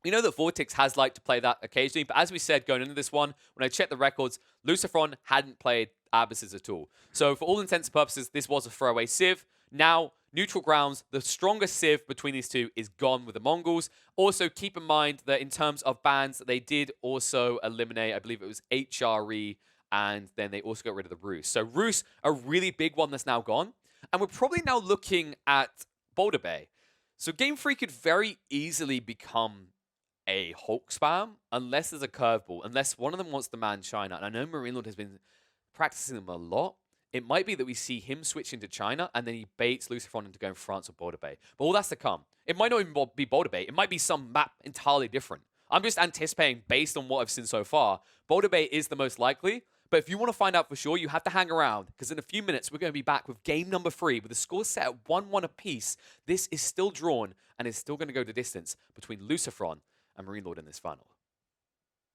We know that Vortex has liked to play that occasionally, but as we said going into this one, when I checked the records, LucifroN hadn't played Abbasids at all. So for all intents and purposes, this was a throwaway civ. Now, neutral grounds, the strongest civ between these two is gone with the Mongols. Also, keep in mind that in terms of bans, they did also eliminate, I believe it was HRE, and then they also got rid of the Rus. So Rus, a really big one that's now gone. And we're probably now looking at Boulder Bay. So Game 3 could very easily become a Hulk spam, unless there's a curveball, unless one of them wants to man China. And I know MarineLorD has been practicing them a lot. It might be that we see him switch into China, and then he baits LucifroN into going France or Boulder Bay. But all that's to come. It might not even be Boulder Bay. It might be some map entirely different. I'm just anticipating, based on what I've seen so far, Boulder Bay is the most likely. But if you want to find out for sure, you have to hang around, because in a few minutes, we're going to be back with game number 3, with the score set at 1-1 apiece. This is still drawn, and is still going to go the distance between LucifroN and MarineLorD in this final.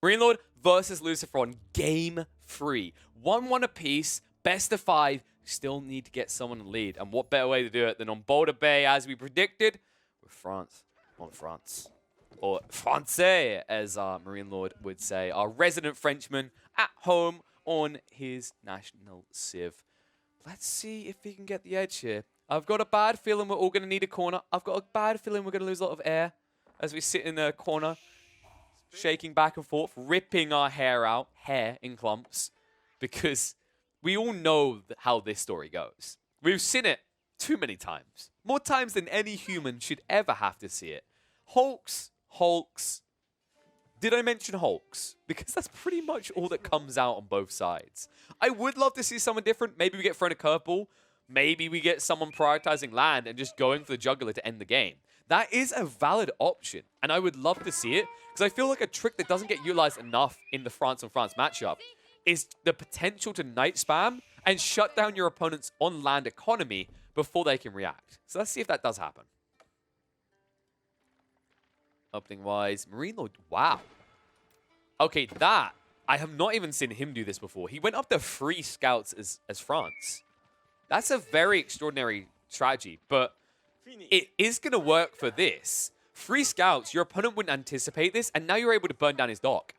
MarineLorD versus LucifroN, game 3. 1-1 apiece, best of 5. Still need to get someone in the lead. And what better way to do it than on Boulder Bay, as we predicted, with France on France. Or Francais, as MarineLorD would say. Our resident Frenchman at home on his national civ. Let's see if he can get the edge here. I've got a bad feeling we're all going to need a corner. I've got a bad feeling we're going to lose a lot of air as we sit in the corner, shaking back and forth, ripping our hair out, hair in clumps, because we all know how this story goes. We've seen it too many times. More times than any human should ever have to see it. Hulks. Did I mention Hulks? Because that's pretty much all that comes out on both sides. I would love to see someone different. Maybe we get thrown a curveball. Maybe we get someone prioritizing land and just going for the juggler to end the game. That is a valid option, and I would love to see it, because I feel like a trick that doesn't get utilized enough in the France on France matchup is the potential to night spam and shut down your opponent's on-land economy before they can react. So let's see if that does happen. Opening-wise, MarineLorD, wow. Okay, that, I have not even seen him do this before. He went up to 3 scouts as France. That's a very extraordinary strategy, but it is going to work for this. 3 scouts, your opponent wouldn't anticipate this, and now you're able to burn down his dock.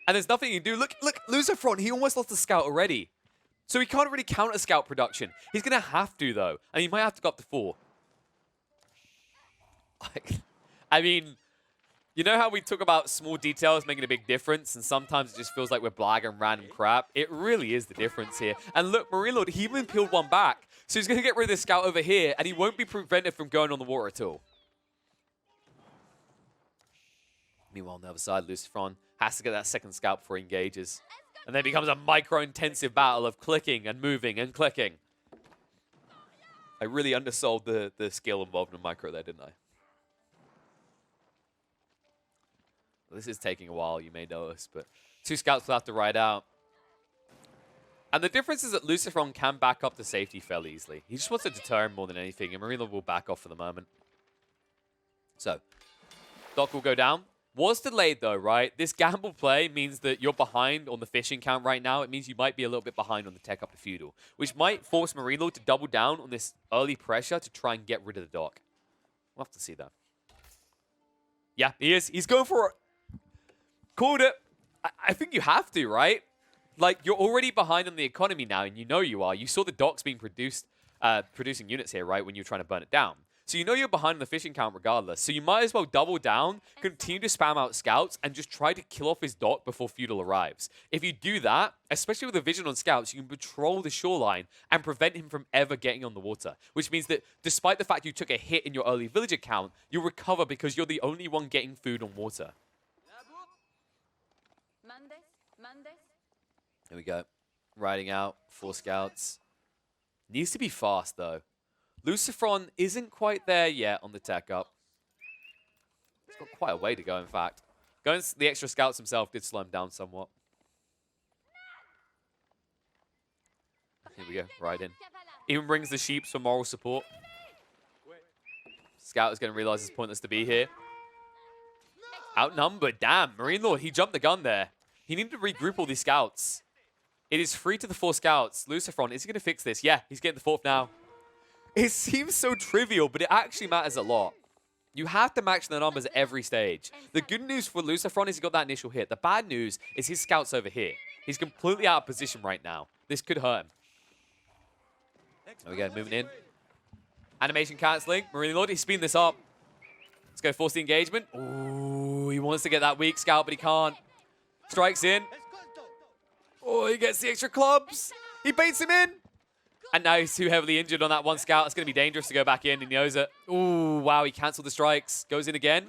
And there's nothing you can do. Look, LucifroN, he almost lost a scout already. So he can't really counter scout production. He's going to have to, though, and he might have to go up to 4. I mean, you know how we talk about small details making a big difference, and sometimes it just feels like we're blagging random crap? It really is the difference here. And look, MarineLorD, he even peeled one back. So he's going to get rid of this scout over here, and he won't be prevented from going on the water at all. Meanwhile, on the other side, LucifroN has to get that second scout before he engages. And then it becomes a micro-intensive battle of clicking and moving and clicking. I really undersold the skill involved in micro there, didn't I? This is taking a while, you may notice, but 2 scouts will have to ride out. And the difference is that LucifroN can back up to safety fairly easily. He just wants to deter him more than anything, and MarineLorD will back off for the moment. So, Doc will go down. Was delayed though, right? This gamble play means that you're behind on the fishing count right now. It means you might be a little bit behind on the tech up to feudal, which might force MarineLorD to double down on this early pressure to try and get rid of the dock. We'll have to see that. Yeah, he is. He's going for it. Called it. I think you have to, right? Like, you're already behind on the economy now, and you know you are. You saw the docks being producing units here, right, when you're trying to burn it down. So you know you're behind on the fishing count regardless. So you might as well double down, continue to spam out scouts, and just try to kill off his dock before feudal arrives. If you do that, especially with a vision on scouts, you can patrol the shoreline and prevent him from ever getting on the water. Which means that despite the fact you took a hit in your early villager count, you'll recover because you're the only one getting food on water. Here we go. Riding out, 4 scouts. Needs to be fast, though. LucifroN isn't quite there yet on the tech up. He's got quite a way to go, in fact. Going the extra scouts himself did slow him down somewhat. Here we go, right in. Even brings the sheeps for moral support. Scout is going to realize it's pointless to be here. Outnumbered, damn. MarineLorD, he jumped the gun there. He needed to regroup all these scouts. It is 3 to the 4 scouts. LucifroN, is he going to fix this? Yeah, he's getting the 4th now. It seems so trivial, but it actually matters a lot. You have to match the numbers at every stage. The good news for LucifroN is he got that initial hit. The bad news is his scout's over here. He's completely out of position right now. This could hurt him. There we go, moving in. Animation cancelling. MarineLorD, he's speeding this up. Let's go force the engagement. Ooh, he wants to get that weak scout, but he can't. Strikes in. Oh, he gets the extra clubs. He baits him in. And now he's too heavily injured on that 1 scout. It's going to be dangerous to go back in, and he knows it. Ooh, wow, he cancelled the strikes. Goes in again.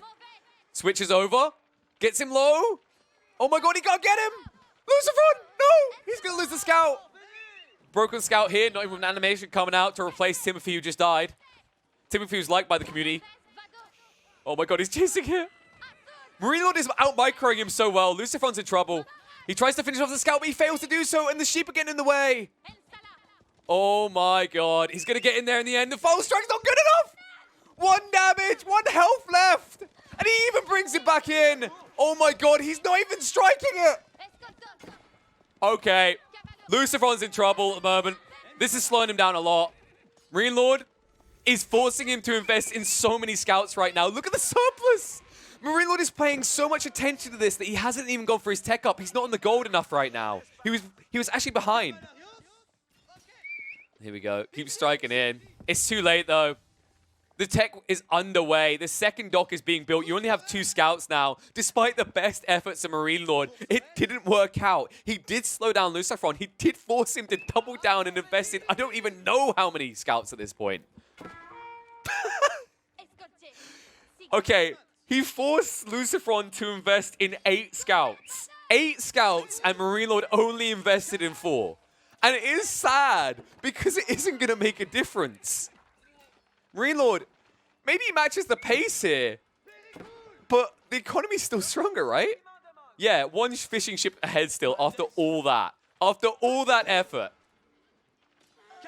Switches over. Gets him low. Oh my god, he can't get him. LucifroN, no. He's going to lose the scout. Broken scout here, not even with an animation coming out to replace Timothy, who just died. Timothy was liked by the community. Oh my god, he's chasing here. MarineLorD is out-microing him so well. LucifroN's in trouble. He tries to finish off the scout, but he fails to do so, and the sheep are getting in the way. Oh my god. He's going to get in there in the end. The foul strike's not good enough. 1 damage, 1 health left. And he even brings it back in. Oh my god, he's not even striking it. Okay. LucifroN's in trouble at the moment. This is slowing him down a lot. MarineLorD is forcing him to invest in so many scouts right now. Look at the surplus. MarineLorD is paying so much attention to this that he hasn't even gone for his tech up. He's not on the gold enough right now. He was actually behind. Here we go. Keep striking in. It's too late, though. The tech is underway. The second dock is being built. You only have 2 scouts now. Despite the best efforts of MarineLorD, it didn't work out. He did slow down LucifroN. He did force him to double down and invest in I don't even know how many scouts at this point. Okay. He forced LucifroN to invest in 8 scouts. 8 scouts, and MarineLorD only invested in 4. And it is sad, because it isn't going to make a difference. MarineLorD, maybe he matches the pace here, but the economy's still stronger, right? Yeah, 1 fishing ship ahead still after all that. After all that effort.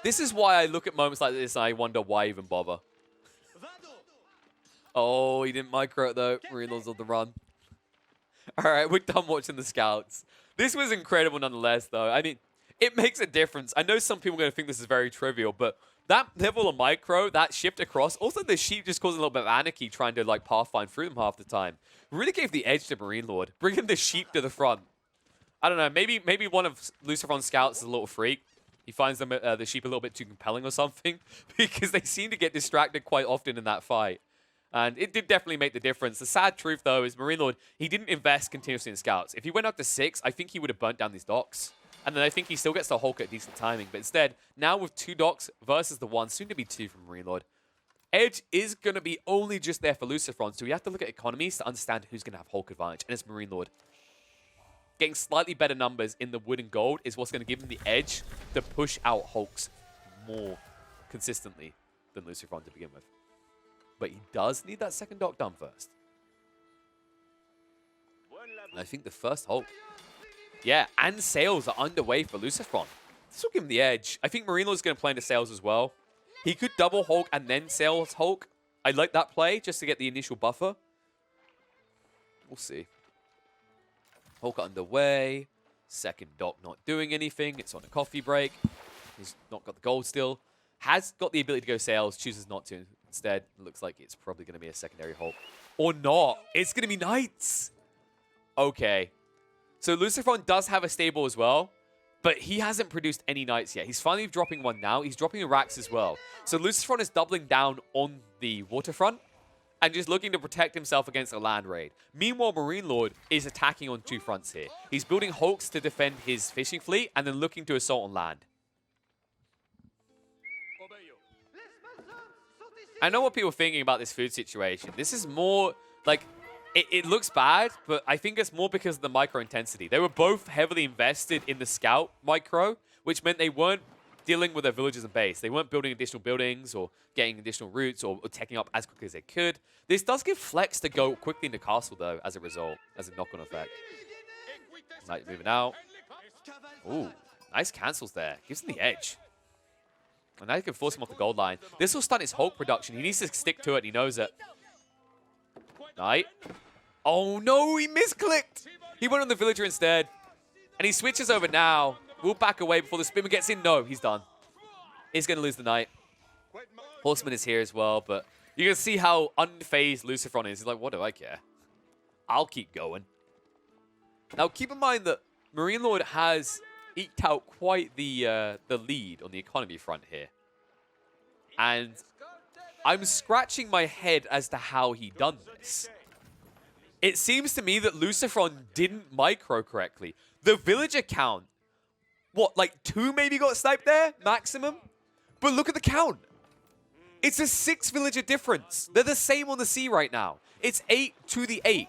This is why I look at moments like this and I wonder why even bother. Oh, he didn't micro it though. MarineLorD's on the run. All right, we're done watching the scouts. This was incredible nonetheless, though. I mean, it makes a difference. I know some people are going to think this is very trivial, but that level of micro, that shift across, also the sheep just causing a little bit of anarchy trying to like pathfind through them half the time. Really gave the edge to MarineLorD, bringing the sheep to the front. I don't know, maybe one of LucifroN's scouts is a little freak. He finds them the sheep a little bit too compelling or something because they seem to get distracted quite often in that fight. And it did definitely make the difference. The sad truth, though, is MarineLorD, he didn't invest continuously in scouts. If he went up to 6, I think he would have burnt down these docks. And then I think he still gets the Hulk at decent timing. But instead, now with 2 docks versus the 1, soon to be 2 from MarineLorD, Edge is going to be only just there for LucifroN, so we have to look at economies to understand who's going to have Hulk advantage, and it's MarineLorD. Getting slightly better numbers in the wood and gold is what's going to give him the edge to push out Hulks more consistently than LucifroN to begin with. But he does need that second dock done first. And I think the first Hulk, yeah, and sails are underway for LucifroN. This will give him the edge. I think MarineLorD's going to play into sails as well. He could double Hulk and then sails Hulk. I like that play just to get the initial buffer. We'll see. Hulk underway. Second dock not doing anything. It's on a coffee break. He's not got the gold still. Has got the ability to go sails. Chooses not to. Instead, it looks like it's probably going to be a secondary Hulk. Or not. It's going to be Knights. Okay. So LucifroN does have a stable as well. But he hasn't produced any Knights yet. He's finally dropping one now. He's dropping a Rax as well. So LucifroN is doubling down on the waterfront and just looking to protect himself against a land raid. Meanwhile, MarineLorD is attacking on two fronts here. He's building Hulks to defend his fishing fleet and then looking to assault on land. I know what people are thinking about this food situation. This is more like... It looks bad, but I think it's more because of the micro intensity. They were both heavily invested in the scout micro, which meant they weren't dealing with their villages and base. They weren't building additional buildings or getting additional routes or taking up as quickly as they could. This does give flex to go quickly into castle, though, as a result, as a knock-on effect. Knight moving out. Ooh, nice cancels there. Gives him the edge. And now you can force him off the gold line. This will stunt his Hulk production. He needs to stick to it. He knows it. Knight. Oh no, he misclicked. He went on the villager instead. And he switches over now. We'll back away before the spinner gets in. No, he's done. He's going to lose the Knight. Horseman is here as well, but you can see how unfazed LucifroN is. He's like, what do I care? I'll keep going. Now, keep in mind that MarineLorD has eked out quite the lead on the economy front here. And I'm scratching my head as to how he done this. It seems to me that LucifroN didn't micro correctly. The villager count, what, like 2 maybe got sniped there, maximum? But look at the count. It's a 6 villager difference. They're the same on the sea right now. It's 8 to the 8.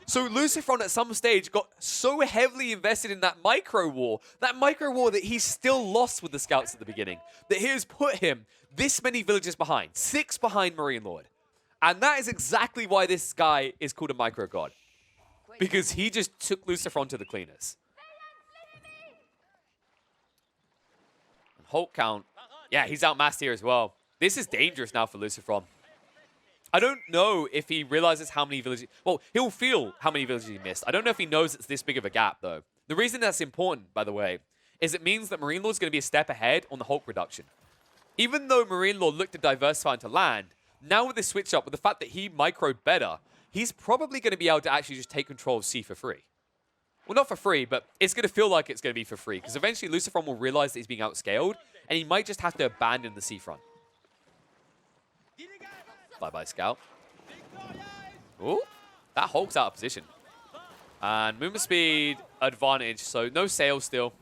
So LucifroN at some stage got so heavily invested in that micro war that he still lost with the scouts at the beginning, that he has put him this many villagers behind, 6 behind MarineLorD. And that is exactly why this guy is called a micro god. Because he just took LucifroN to the cleaners. And Hulk count, yeah, he's outmassed here as well. This is dangerous now for LucifroN. I don't know if he realizes how many villages... Well, he'll feel how many villages he missed. I don't know if he knows it's this big of a gap, though. The reason that's important, by the way, is it means that MarineLorD's going to be a step ahead on the Hulk reduction. Even though MarineLorD looked to diversify into land, now with this switch up, with the fact that he microed better, he's probably going to be able to actually just take control of sea for free. Well, not for free, but it's going to feel like it's going to be for free, because eventually LucifroN will realize that he's being outscaled, and he might just have to abandon the seafront. Bye-bye, Scout. Ooh, that Hulk's out of position. And movement speed advantage, so no sails still.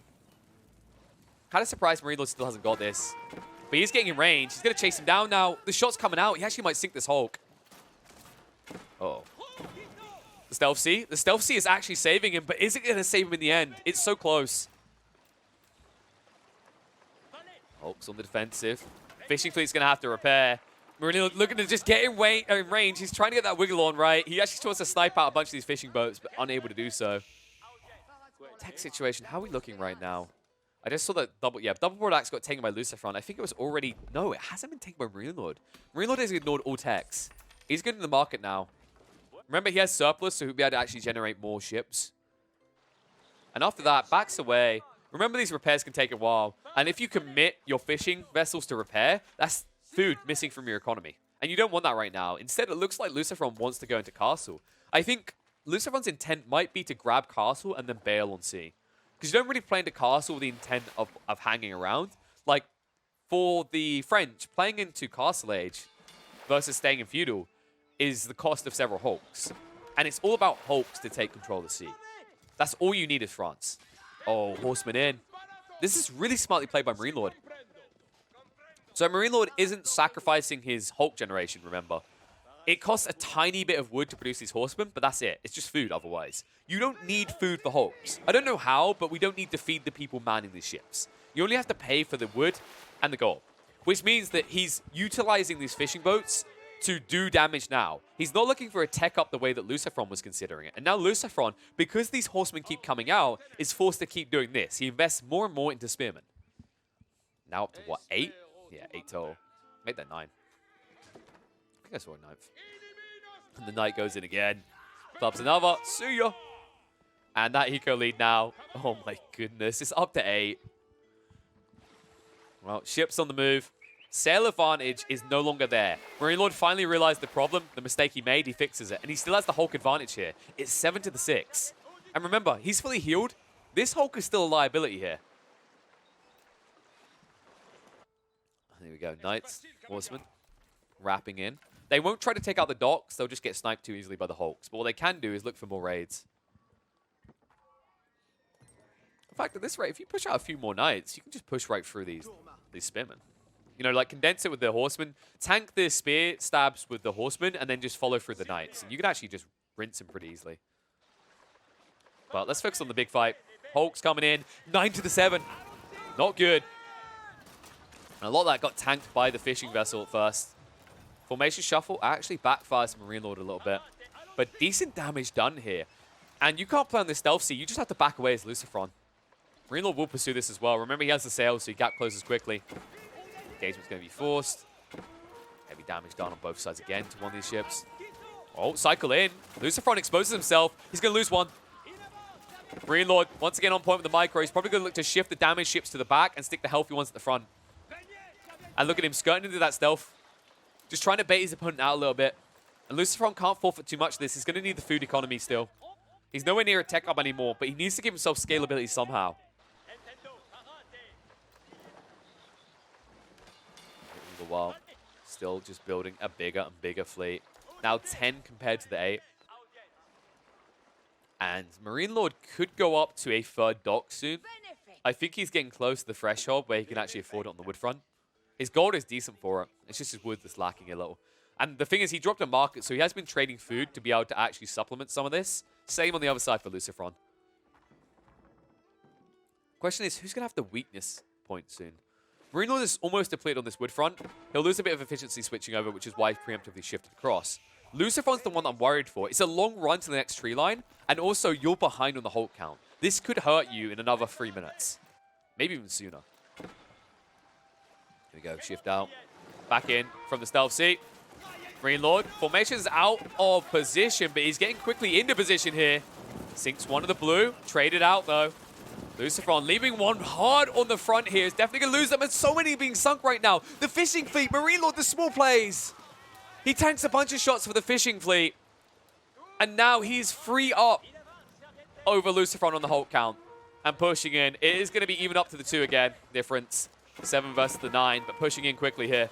Kind of surprised MarineLorD still hasn't got this. But he's getting in range. He's going to chase him down now. The shot's coming out. He actually might sink this Hulk. Uh-oh. The Stealth C? The Stealth C is actually saving him, but is it going to save him in the end? It's so close. Hulk's on the defensive. Fishing fleet's going to have to repair. MarineLorD looking to just get in range. He's trying to get that wiggle on right. He actually wants to snipe out a bunch of these fishing boats, but unable to do so. Tech situation. How are we looking right now? I just saw that double board axe got taken by LucifroN. I think it was already... No, it hasn't been taken by MarineLorD. MarineLorD has ignored all techs. He's good in the market now. Remember, he has surplus, so he'll be able to actually generate more ships. And after that, backs away. Remember, these repairs can take a while. And if you commit your fishing vessels to repair, that's food missing from your economy. And you don't want that right now. Instead, it looks like LucifroN wants to go into castle. I think LucifroN's intent might be to grab castle and then bail on sea. Because you don't really play into castle with the intent of hanging around. Like, for the French, playing into Castle Age versus staying in feudal is the cost of several Hulks. And it's all about Hulks to take control of the sea. That's all you need is France. Oh, Horseman in. This is really smartly played by MarineLorD. So MarineLorD isn't sacrificing his Hulk generation, remember. It costs a tiny bit of wood to produce these horsemen, but that's it. It's just food otherwise. You don't need food for Hulks. I don't know how, but we don't need to feed the people manning these ships. You only have to pay for the wood and the gold, which means that he's utilizing these fishing boats to do damage now. He's not looking for a tech up the way that LucifroN was considering it. And now LucifroN, because these horsemen keep coming out, is forced to keep doing this. He invests more and more into spearmen. Now up to what, 8? Yeah, 8 total. Make that 9. I think I saw a 9th. And the knight goes in again. Clubs another. See ya. And that eco lead now. Oh my goodness. It's up to 8. Well, ship's on the move. Sail advantage is no longer there. MarineLorD finally realized the problem, the mistake he made, he fixes it. And he still has the Hulk advantage here. It's 7 to the 6. And remember, he's fully healed. This Hulk is still a liability here. There we go. Knights, horsemen, wrapping in. They won't try to take out the docks. They'll just get sniped too easily by the Hulks. But what they can do is look for more raids. In fact, at this rate, if you push out a few more knights, you can just push right through these spearmen. You know, like condense it with the horsemen, tank the spear stabs with the horsemen, and then just follow through the knights. And you can actually just rinse them pretty easily. But let's focus on the big fight. Hulk's coming in. 9 to the 7. Not good. And a lot of that got tanked by the fishing vessel at first. Formation shuffle actually backfires MarineLorD a little bit. But decent damage done here. And you can't play on this stealth sea. You just have to back away as LucifroN. MarineLorD will pursue this as well. Remember, he has the sail, so he gap closes quickly. Engagement's going to be forced. Heavy damage done on both sides again to one of these ships. Oh, cycle in. LucifroN exposes himself. He's going to lose one. MarineLorD, once again on point with the micro. He's probably going to look to shift the damaged ships to the back and stick the healthy ones at the front. And look at him skirting into that stealth. Just trying to bait his opponent out a little bit. And LucifroN can't forfeit too much of this. He's going to need the food economy still. He's nowhere near a tech up anymore, but he needs to give himself scalability somehow. A while. Still just building a bigger and bigger fleet. Now 10 compared to the 8. And MarineLorD could go up to a 3rd dock soon. I think he's getting close to the threshold where he can actually afford it on the wood front. His gold is decent for it. It's just his wood that's lacking a little. And the thing is, he dropped a market, so he has been trading food to be able to actually supplement some of this. Same on the other side for LucifroN. Question is, who's going to have the weakness point soon? MarineLorD is almost depleted on this wood front. He'll lose a bit of efficiency switching over, which is why he's preemptively shifted across. LucifroN's the one I'm worried for. It's a long run to the next tree line, and also you're behind on the Hulk count. This could hurt you in another 3 minutes. Maybe even sooner. Here we go, shift out. Back in from the stealth seat. MarineLorD, formation's out of position, but he's getting quickly into position here. Sinks one of the blue, traded out though. LucifroN leaving one hard on the front here. Is definitely going to lose them, and so many being sunk right now. The fishing fleet, MarineLorD, the small plays. He tanks a bunch of shots for the fishing fleet. And now he's free up over LucifroN on the Hulk count. And pushing in. It is going to be even up to the 2 again. Difference. 7 versus the 9, but pushing in quickly here.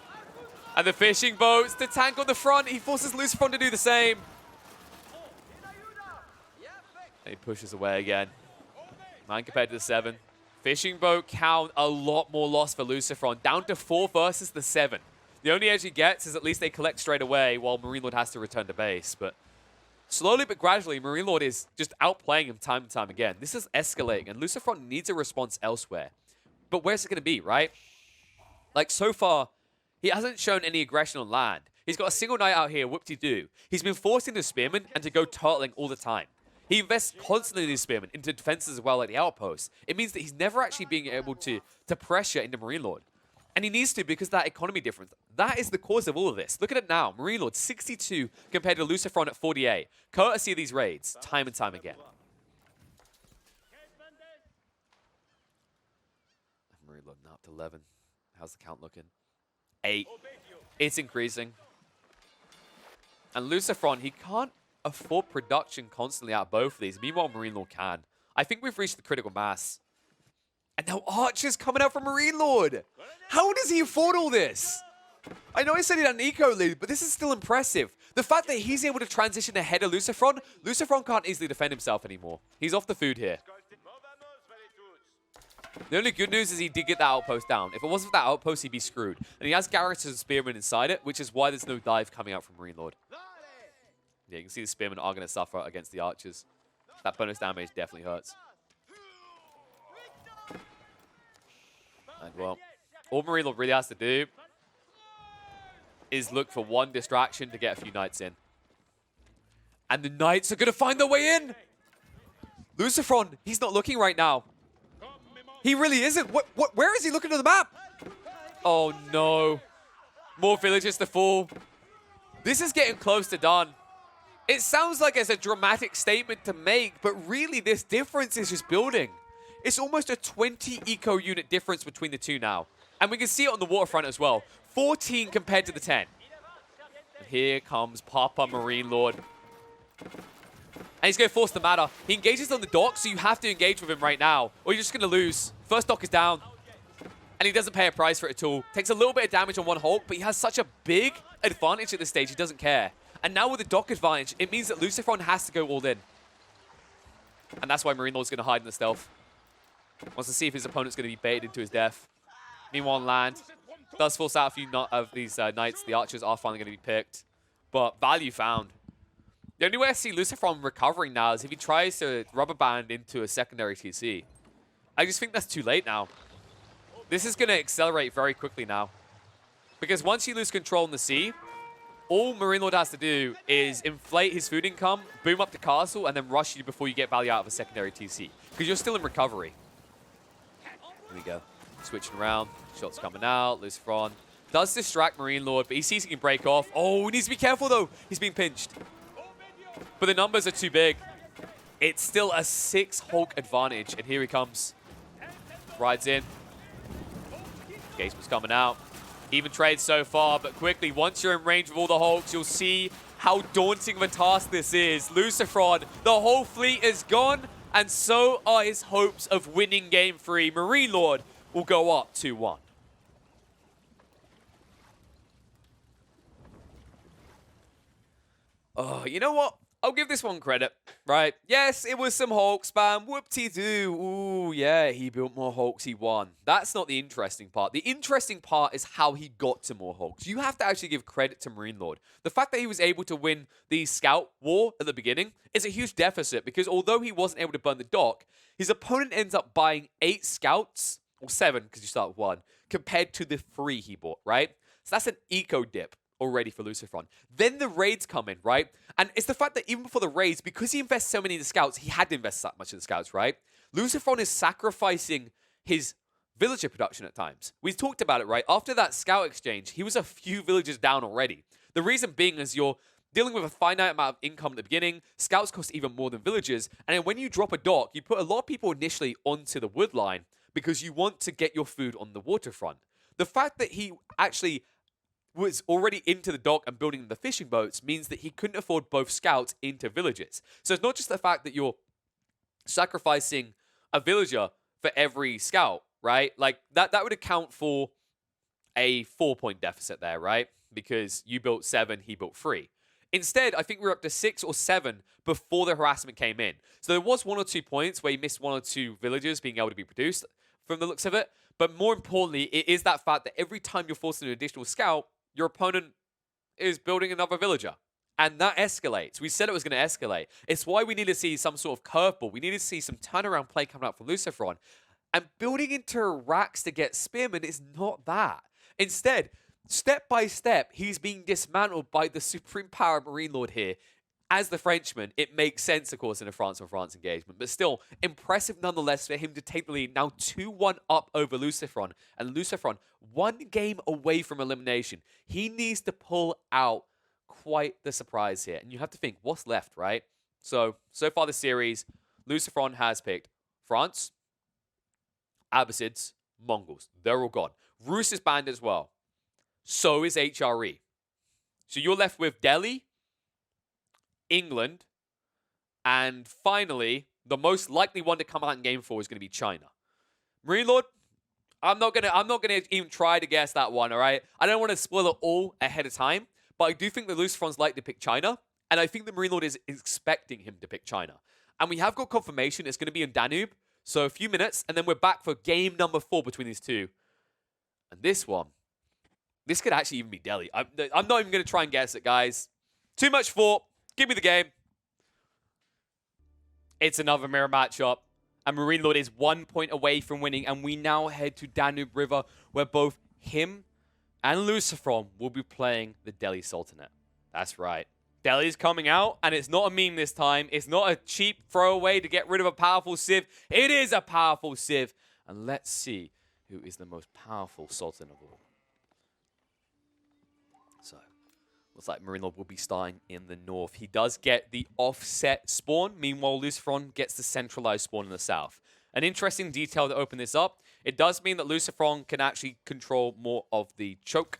And the fishing boats, the tank on the front. He forces LucifroN to do the same. And he pushes away again. 9 compared to the 7. Fishing boat count, a lot more loss for LucifroN. Down to 4 versus the 7. The only edge he gets is at least they collect straight away while MarineLorD has to return to base. But slowly but gradually, MarineLorD is just outplaying him time and time again. This is escalating, and LucifroN needs a response elsewhere. But where's it going to be, right? Like, so far, he hasn't shown any aggression on land. He's got a single knight out here, whoop-de-doo. He's been forced into spearmen and to go turtling all the time. He invests constantly in these spearmen, into defenses as well, like the outposts. It means that he's never actually being able to pressure into MarineLorD. And he needs to because of that economy difference. That is the cause of all of this. Look at it now. MarineLorD 62 compared to LucifroN at 48. Courtesy of these raids, time and time again. MarineLorD now up to 11. How's the count looking? 8. It's increasing. And LucifroN, he can't afford production constantly out of both of these. Meanwhile, MarineLorD can. I think we've reached the critical mass. And now Archer's coming out from MarineLorD. How does he afford all this? I know I said he had an eco lead, but this is still impressive. The fact that he's able to transition ahead of LucifroN, LucifroN can't easily defend himself anymore. He's off the food here. The only good news is he did get that outpost down. If it wasn't for that outpost, he'd be screwed. And he has Garrus and Spearman inside it, which is why there's no dive coming out from MarineLorD. Yeah, you can see the Spearmen are going to suffer against the archers. That bonus damage definitely hurts. And, well, all MarineLorD really has to do is look for one distraction to get a few knights in. And the knights are going to find their way in. LucifroN, he's not looking right now. He really isn't. Where is he looking at the map? Oh, no. More villages to fall. This is getting close to done. It sounds like it's a dramatic statement to make, but really this difference is just building. It's almost a 20 eco unit difference between the two now. And we can see it on the waterfront as well. 14 compared to the 10. And here comes Papa MarineLorD. And he's going to force the matter. He engages on the dock, so you have to engage with him right now, or you're just going to lose. First dock is down. And he doesn't pay a price for it at all. Takes a little bit of damage on one Hulk, but he has such a big advantage at this stage, he doesn't care. And now with the dock advantage, it means that LucifroN has to go all in. And that's why MarineLorD's going to hide in the stealth. Wants to see if his opponent's going to be baited into his death. Meanwhile, on land, does force out a few of these knights. The archers are finally going to be picked. But value found. The only way I see LucifroN recovering now is if he tries to rubber band into a secondary TC. I just think that's too late now. This is going to accelerate very quickly now. Because once you lose control in the sea, all MarineLorD has to do is inflate his food income, boom up the castle, and then rush you before you get value out of a secondary TC. Because you're still in recovery. Here we go. Switching around. Shots coming out. LucifroN does distract MarineLorD, but he sees he can break off. Oh, he needs to be careful, though. He's being pinched. But the numbers are too big. It's still a 6 Hulk advantage. And here he comes. Rides in. Engagement's coming out. Even trade so far, but quickly, once you're in range of all the Hulks, you'll see how daunting of a task this is. LucifroN, the whole fleet is gone, and so are his hopes of winning Game 3. MarineLorD will go up 2-1. Oh, you know what? I'll give this one credit, right? Yes, it was some Hulk spam. Whoop-de-doo. Ooh, yeah, he built more Hulks. He won. That's not the interesting part. The interesting part is how he got to more Hulks. You have to actually give credit to MarineLorD. The fact that he was able to win the Scout War at the beginning is a huge deficit because although he wasn't able to burn the dock, his opponent ends up buying 8 Scouts, or 7 because you start with 1, compared to the 3 he bought, right? So that's an eco dip already for LucifroN. Then the raids come in, right? And it's the fact that even before the raids, because he invests so many in the scouts, he had to invest that much in the scouts, right? LucifroN is sacrificing his villager production at times. We talked about it, right? After that scout exchange, he was a few villagers down already. The reason being is you're dealing with a finite amount of income at the beginning. Scouts cost even more than villagers. And then when you drop a dock, you put a lot of people initially onto the wood line because you want to get your food on the waterfront. The fact that he actually was already into the dock and building the fishing boats means that he couldn't afford both scouts into villages. So it's not just the fact that you're sacrificing a villager for every scout, right? Like, that would account for a 4-point deficit there, right? Because you built 7, he built 3. Instead, I think we were up to 6 or 7 before the harassment came in. So there was 1 or 2 points where he missed 1 or 2 villagers being able to be produced from the looks of it. But more importantly, it is that fact that every time you're forcing an additional scout, your opponent is building another villager. And that escalates. We said it was going to escalate. It's why we need to see some sort of curveball. We need to see some turnaround play coming out from LucifroN. And building into racks to get Spearman is not that. Instead, step by step, he's being dismantled by the supreme power of MarineLorD here. As the Frenchman, it makes sense, of course, in a France-on-France engagement. But still, impressive nonetheless for him to take the lead. Now 2-1 up over LucifroN. And LucifroN, 1 game away from elimination. He needs to pull out quite the surprise here. And you have to think, what's left, right? So far this series, LucifroN has picked France, Abbasids, Mongols. They're all gone. Rus is banned as well. So is HRE. So you're left with Delhi, England, and finally, the most likely one to come out in Game 4 is going to be China. MarineLorD, I'm not gonna even try to guess that one, all right? I don't want to spoil it all ahead of time, but I do think that LucifroN's likely to pick China, and I think that MarineLorD is expecting him to pick China. And we have got confirmation it's going to be in Danube, So a few minutes, and then we're back for game number 4 between these two. And this one, this could actually even be Delhi. I'm not even going to try and guess it, guys. Too much thought. Give me the game. It's another mirror matchup. And MarineLorD is 1 point away from winning. And we now head to Danube River, where both him and LucifroN will be playing the Delhi Sultanate. That's right. Delhi's coming out, and it's not a meme this time. It's not a cheap throwaway to get rid of a powerful Civ. It is a powerful Civ. And let's see who is the most powerful Sultan of all. So, looks like MarineLorD will be starting in the north. He does get the offset spawn. Meanwhile, LucifroN gets the centralized spawn in the south. An interesting detail to open this up. It does mean that LucifroN can actually control more of the choke.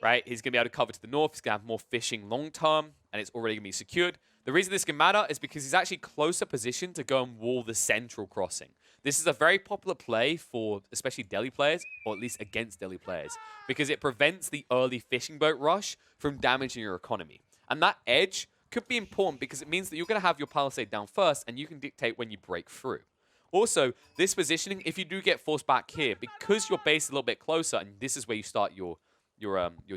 Right? He's going to be able to cover to the north. He's going to have more fishing long term, and it's already going to be secured. The reason this can matter is because he's actually closer positioned to go and wall the central crossing. This is a very popular play for especially Delhi players, or at least against Delhi players, because it prevents the early fishing boat rush from damaging your economy. And that edge could be important because it means that you're going to have your palisade down first, and you can dictate when you break through. Also, this positioning, if you do get forced back here, because your base is a little bit closer, and this is where you start your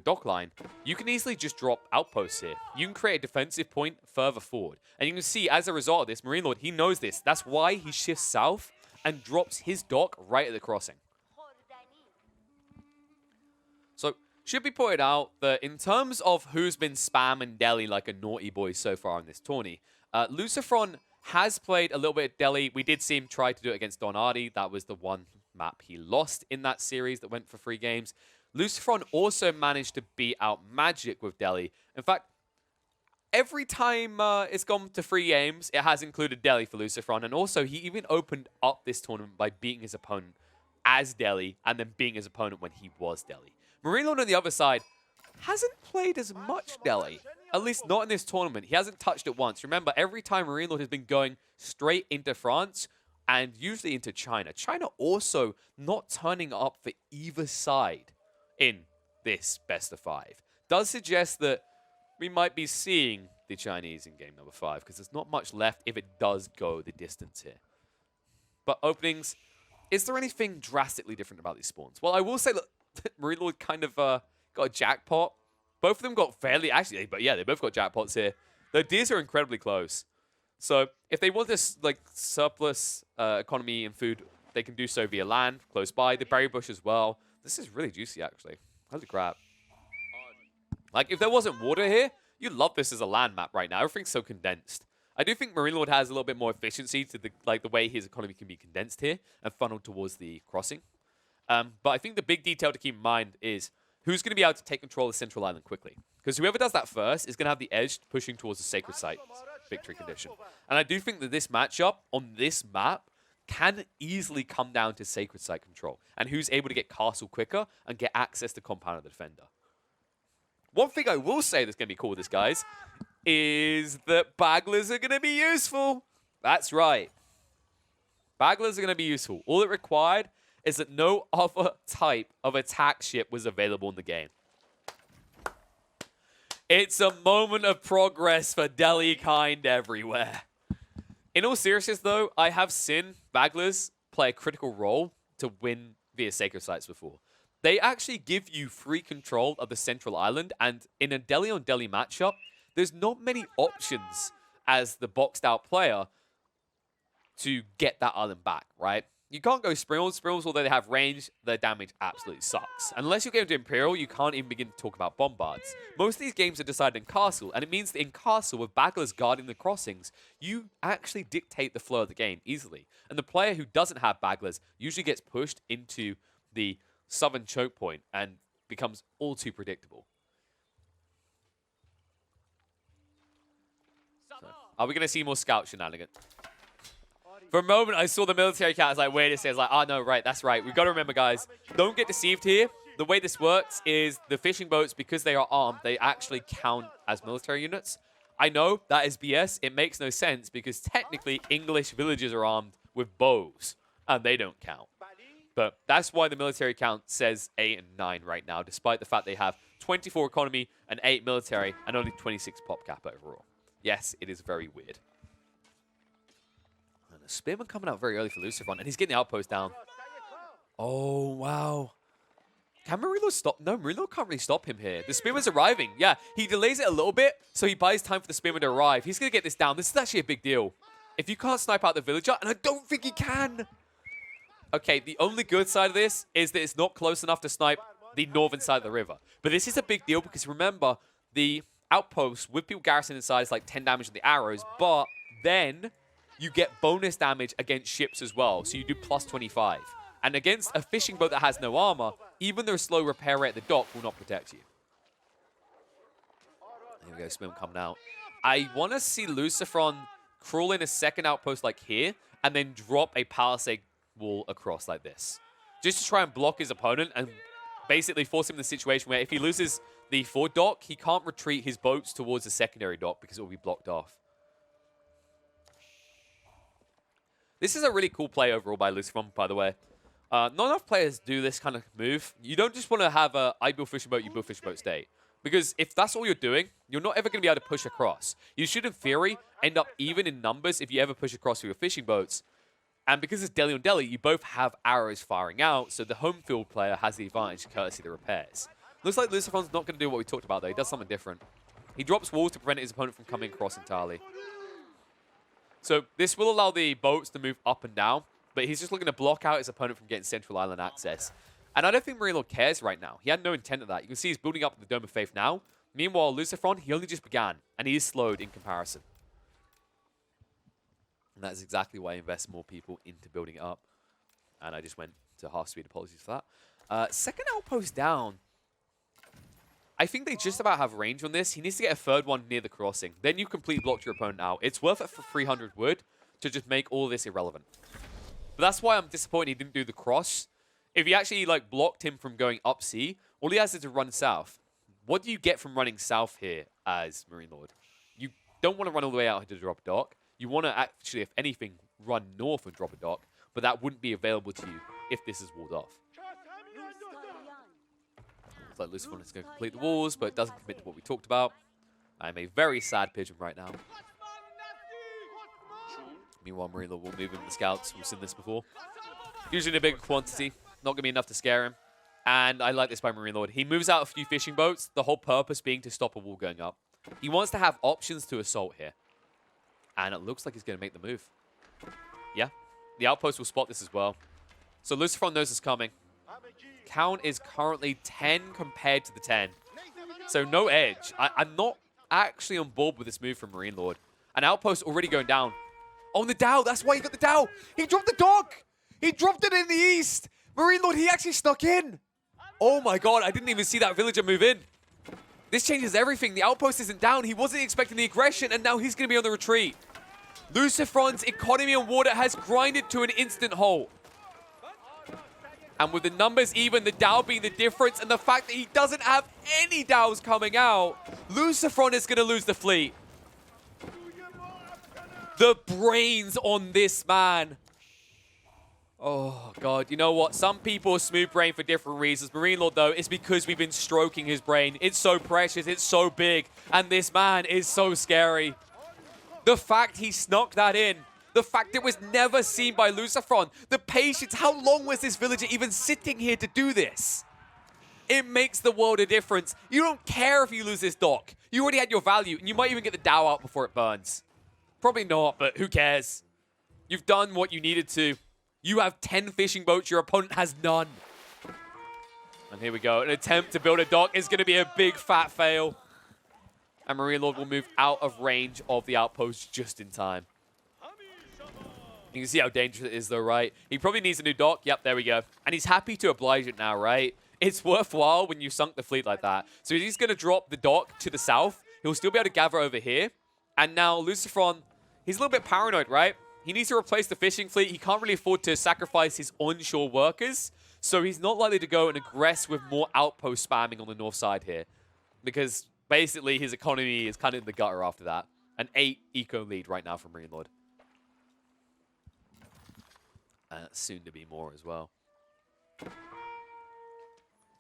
dock line, you can easily just drop outposts here. You can create a defensive point further forward. And you can see, as a result of this, MarineLorD, he knows this. That's why he shifts south and drops his dock right at the crossing. So, should be pointed out that in terms of who's been spamming Delhi like a naughty boy so far in this tourney, LucifroN has played a little bit of Delhi. We did see him try to do it against Don Ardi. That was the one map he lost in that series that went for 3 games. LucifroN also managed to beat out Magic with Delhi. In fact, every time it's gone to 3 games, it has included Delhi for LucifroN. And also, he even opened up this tournament by beating his opponent as Delhi and then beating his opponent when he was Delhi. MarineLorD on the other side hasn't played as much Delhi, at least not in this tournament. He hasn't touched it once. Remember, every time MarineLorD has been going straight into France and usually into China. China also not turning up for either side in this best of 5. Does suggest that we might be seeing the Chinese in game number 5 because there's not much left if it does go the distance here. But openings, is there anything drastically different about these spawns? Well, I will say that MarineLorD kind of got a jackpot. Both of them got fairly, actually, but yeah, they both got jackpots here. The deals are incredibly close. So if they want this like surplus economy and food, they can do so via land close by. The berry bush as well. This is really juicy, actually. Holy crap. Like, if there wasn't water here, you'd love this as a land map right now. Everything's so condensed. I do think MarineLorD has a little bit more efficiency to the way his economy can be condensed here and funneled towards the crossing. But I think the big detail to keep in mind is who's going to be able to take control of the central island quickly. Because whoever does that first is going to have the edge pushing towards the sacred site victory condition. And I do think that this matchup on this map can easily come down to sacred site control and who's able to get castle quicker and get access to compound of the defender. One thing I will say that's going to be cool with this, guys, is that bagglers are going to be useful. That's right. Bagglers are going to be useful. All it required is that no other type of attack ship was available in the game. It's a moment of progress for Delhi kind everywhere. In all seriousness, though, I have seen bagglers play a critical role to win via sacred sites before. They actually give you free control of the central island, and in a Delhi-on-Delhi matchup, there's not many options as the boxed-out player to get that island back, right? You can't go Springles. Springles, although they have range, their damage absolutely sucks. Unless you get into Imperial, you can't even begin to talk about bombards. Most of these games are decided in Castle, and it means that in Castle, with bagglers guarding the crossings, you actually dictate the flow of the game easily. And the player who doesn't have bagglers usually gets pushed into the southern choke point and becomes all too predictable. So, are we going to see more scout shenanigans? For a moment, I saw the military count. I was like, wait a second. I was like, oh, no, right, that's right. We've got to remember, guys, don't get deceived here. The way this works is the fishing boats, because they are armed, they actually count as military units. I know that is BS. It makes no sense because technically English villagers are armed with bows, and they don't count. But that's why the military count says 8 and 9 right now, despite the fact they have 24 economy and 8 military and only 26 pop cap overall. Yes, it is very weird. And A Spearman coming out very early for LucifroN, and he's getting the outpost down. Oh, wow. Can MarineLorD stop? No, MarineLorD can't really stop him here. The Spearman's arriving. Yeah, he delays it a little bit, so he buys time for the Spearman to arrive. He's going to get this down. This is actually a big deal. If you can't snipe out the villager, and I don't think he can. Okay, the only good side of this is that it's not close enough to snipe the northern side of the river. But this is a big deal because remember, the outpost with people garrison inside is like 10 damage on the arrows, but then you get bonus damage against ships as well. So you do plus 25. And against a fishing boat that has no armor, even their slow repair rate at the dock will not protect you. Here we go, Spearman coming out. I want to see LucifroN crawl in a second outpost like here, and then drop a palisade wall across like this. Just to try and block his opponent and basically force him in the situation where if he loses the forward dock, he can't retreat his boats towards the secondary dock because it will be blocked off. This is a really cool play overall by LucifroN, by the way. Not enough players do this kind of move. You don't just want to have a I build fishing boat, you build fishing boat state. Because if that's all you're doing, you're not ever going to be able to push across. You should, in theory, end up even in numbers if you ever push across with your fishing boats. And because it's deli on deli, you both have arrows firing out, so the home field player has the advantage courtesy of the repairs. Looks like LucifroN's not going to do what we talked about, though. He does something different. He drops walls to prevent his opponent from coming across entirely. So this will allow the boats to move up and down, but he's just looking to block out his opponent from getting Central Island access. And I don't think MarineLorD cares right now. He had no intent of that. You can see he's building up the Dome of Faith now. Meanwhile, LucifroN, he only just began, and he is slowed in comparison. And that is exactly why I invest more people into building it up. And I just went to half speed. Apologies for that. Second outpost down. I think they just about have range on this. He needs to get a third one near the crossing. Then you completely blocked your opponent out. It's worth it for 300 wood to just make all this irrelevant. But that's why I'm disappointed he didn't do the cross. If he actually like blocked him from going up sea, all he has is to run south. What do you get from running south here as MarineLorD? You don't want to run all the way out to drop a dock. You want to actually, if anything, run north and drop a dock. But that wouldn't be available to you if this is walled off. Looks like LucifroN is going to complete the walls, but it doesn't commit to what we talked about. I'm a very sad pigeon right now. Meanwhile, MarineLorD will move in the scouts. We've seen this before. Usually in a bigger quantity. Not going to be enough to scare him. And I like this by MarineLorD. He moves out a few fishing boats, the whole purpose being to stop a wall going up. He wants to have options to assault here. And it looks like he's going to make the move. Yeah, the outpost will spot this as well. So LucifroN knows it's coming. Count is currently 10 compared to the 10. So no edge. I'm not actually on board with this move from MarineLorD. An outpost already going down. Oh, the Dow. That's why he got the Dow. He dropped the dock. He dropped it in the east. MarineLorD, he actually snuck in. Oh my god, I didn't even see that villager move in. This changes everything. The outpost isn't down. He wasn't expecting the aggression, and now he's going to be on the retreat. LucifroN's economy on water has grinded to an instant halt. And with the numbers even, the Dow being the difference, and the fact that he doesn't have any Dows coming out, LucifroN is going to lose the fleet. The brains on this man. Oh, God. You know what? Some people are smooth brain for different reasons. MarineLorD, though, it's because we've been stroking his brain. It's so precious. It's so big. And this man is so scary. The fact he snuck that in. The fact it was never seen by LucifroN. The patience. How long was this villager even sitting here to do this? It makes the world a difference. You don't care if you lose this dock. You already had your value. And you might even get the Dow out before it burns. Probably not, but who cares? You've done what you needed to. You have 10 fishing boats. Your opponent has none. And here we go. An attempt to build a dock is going to be a big fat fail. And MarineLorD will move out of range of the outpost just in time. You can see how dangerous it is though, right? He probably needs a new dock. Yep, there we go. And he's happy to oblige it now, right? It's worthwhile when you sunk the fleet like that. So he's going to drop the dock to the south. He'll still be able to gather over here. And now LucifroN, he's a little bit paranoid, right? He needs to replace the fishing fleet. He can't really afford to sacrifice his onshore workers. So he's not likely to go and aggress with more outpost spamming on the north side here. Because basically his economy is kind of in the gutter after that. An 8 eco lead right now from MarineLorD. And soon to be more as well.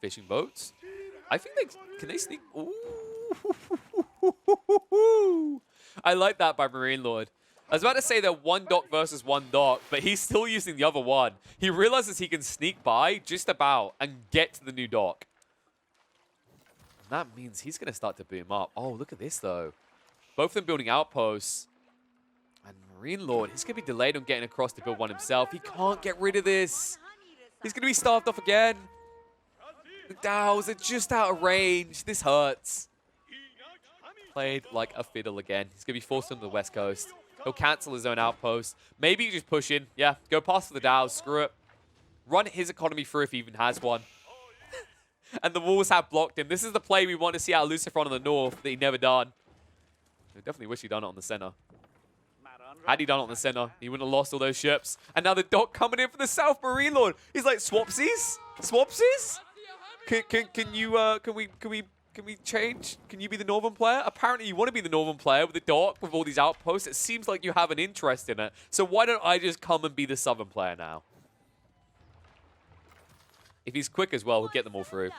Fishing boats. I think they... Can they sneak... Ooh. I like that by MarineLorD. I was about to say they're one dock versus one dock, but he's still using the other one. He realizes he can sneak by just about and get to the new dock. And that means he's going to start to boom up. Oh, look at this, though. Both of them building outposts. And MarineLorD, he's going to be delayed on getting across to build one himself. He can't get rid of this. He's going to be starved off again. The Dows are just out of range. This hurts. Played like a fiddle again. He's going to be forced onto the west coast. He'll cancel his own outpost. Maybe you just push in. Yeah, go past the Dows. Screw it. Run his economy through if he even has one. And the walls have blocked him. This is the play we want to see out of LucifroN in the north that he never done. I definitely wish he'd done it on the center. Had he done it on the center, he wouldn't have lost all those ships. And now the dock coming in from the south, MarineLorD. He's like, swapsies? Swapsies? Can we change? Can you be the northern player? Apparently you want to be the northern player with the dock, with all these outposts. It seems like you have an interest in it. So why don't I just come and be the southern player now? If he's quick as well, we'll get them all through.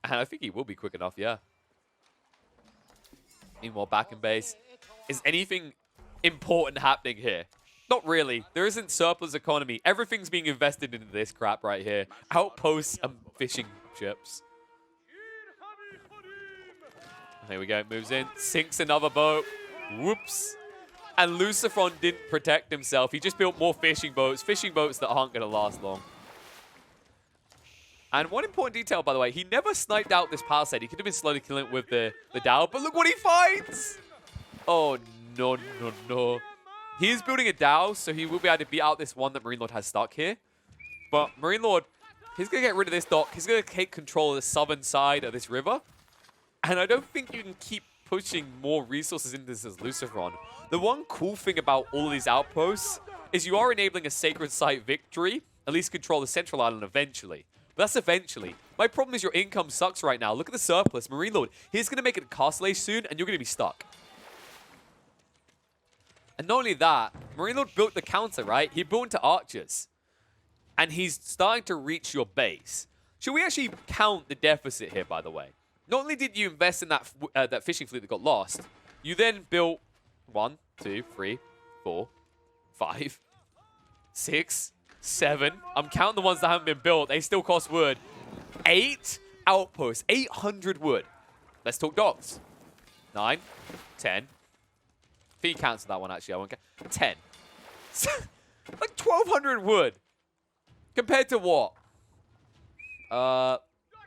And I think he will be quick enough, yeah. Meanwhile, back in base. Is anything important happening here? Not really. There isn't surplus economy. Everything's being invested into this crap right here. Outposts and fishing ships. Here we go. Moves in. Sinks another boat. Whoops. And LucifroN didn't protect himself. He just built more fishing boats. Fishing boats that aren't going to last long. And one important detail, by the way, he never sniped out this palisade. He could have been slowly killing it with the Dow, but look what he finds! Oh, no, no, no. He is building a Dow, so he will be able to beat out this one that MarineLorD has stuck here. But MarineLorD, he's going to get rid of this dock. He's going to take control of the southern side of this river. And I don't think you can keep pushing more resources into this as LucifroN. The one cool thing about all of these outposts is you are enabling a sacred site victory, at least control the central island eventually. But that's eventually. My problem is your income sucks right now. Look at the surplus. MarineLorD, he's going to make it a castle age soon, and you're going to be stuck. And not only that, MarineLorD built the counter, right? He built into archers. And he's starting to reach your base. Should we actually count the deficit here, by the way? Not only did you invest in that fishing fleet that got lost, you then built 1, 2, 3, 4, 5, 6, 7. I'm counting the ones that haven't been built. They still cost wood. 8 outposts. 800 wood. Let's talk docks. 9, 10. I think he cancelled that one, actually. I won't get 10. Like 1,200 wood. Compared to what?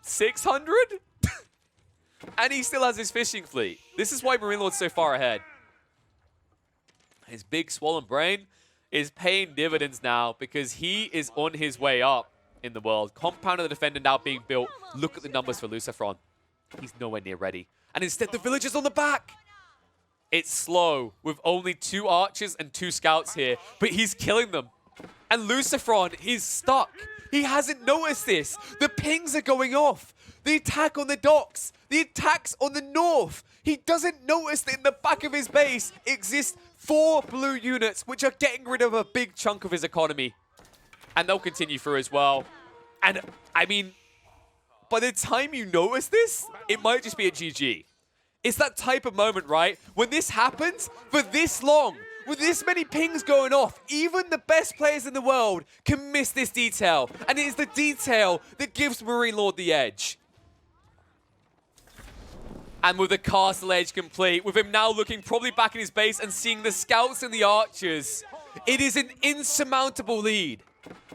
600? And he still has his fishing fleet. This is why MarineLorD's so far ahead. His big swollen brain is paying dividends now because he is on his way up in the world. Compound of the Defender now being built. Look at the numbers for LucifroN. He's nowhere near ready. And instead, the village is on the back. It's slow with only 2 archers and 2 scouts here, but he's killing them. And LucifroN, he's stuck. He hasn't noticed this. The pings are going off. The attack on the docks. The attacks on the north. He doesn't notice that in the back of his base exist 4 blue units, which are getting rid of a big chunk of his economy. And they'll continue through as well. And, I mean, by the time you notice this, it might just be a GG. It's that type of moment, right? When this happens for this long, with this many pings going off, even the best players in the world can miss this detail. And it is the detail that gives MarineLorD the edge. And with the castle edge complete, with him now looking probably back in his base and seeing the scouts and the archers, it is an insurmountable lead.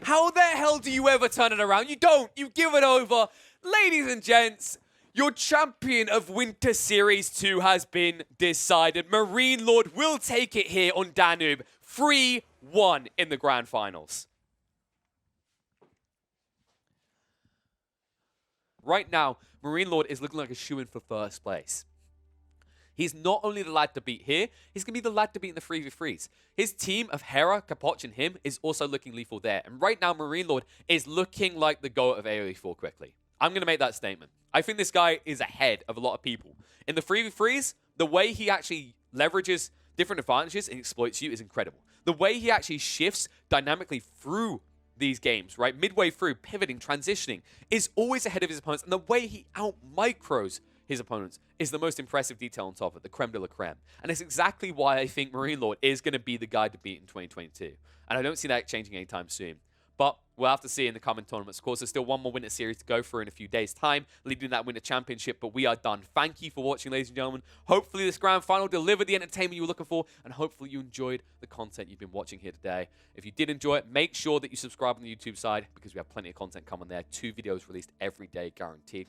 How the hell do you ever turn it around? You don't. You give it over. Ladies and gents, your champion of Winter Series 2 has been decided. MarineLorD will take it here on Danube. 3-1 in the grand finals. Right now, MarineLorD is looking like a shoo-in for first place. He's not only the lad to beat here, he's going to be the lad to beat in the 3v3s. His team of Hera, Kapoch, and him is also looking lethal there. And right now, MarineLorD is looking like the GOAT of AoE4 quickly. I'm going to make that statement. I think this guy is ahead of a lot of people. In the 3v3s, the way he actually leverages different advantages and exploits you is incredible. The way he actually shifts dynamically through these games, right? Midway through, pivoting, transitioning, is always ahead of his opponents. And the way he out-micros his opponents is the most impressive detail on top of it, the creme de la creme. And it's exactly why I think MarineLorD is going to be the guy to beat in 2022. And I don't see that changing anytime soon. But we'll have to see in the coming tournaments. Of course, there's still one more Winter Series to go through in a few days' time, leading that Winter Championship, but we are done. Thank you for watching, ladies and gentlemen. Hopefully this grand final delivered the entertainment you were looking for, and hopefully you enjoyed the content you've been watching here today. If you did enjoy it, make sure that you subscribe on the YouTube side, because we have plenty of content coming there. 2 videos released every day, guaranteed.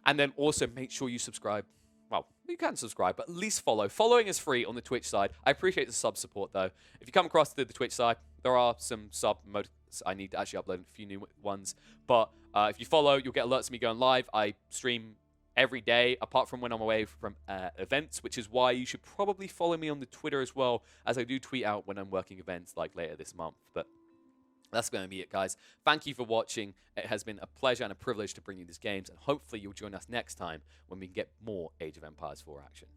And then also make sure you subscribe. Well, you can subscribe, but at least follow. Following is free on the Twitch side. I appreciate the sub support, though. If you come across the Twitch side, there are some sub modes. I need to actually upload a few new ones. But if you follow, you'll get alerts of me going live. I stream every day, apart from when I'm away from events, which is why you should probably follow me on the Twitter as well, as I do tweet out when I'm working events like later this month. But that's going to be it, guys. Thank you for watching. It has been a pleasure and a privilege to bring you these games, and hopefully you'll join us next time when we can get more Age of Empires 4 action.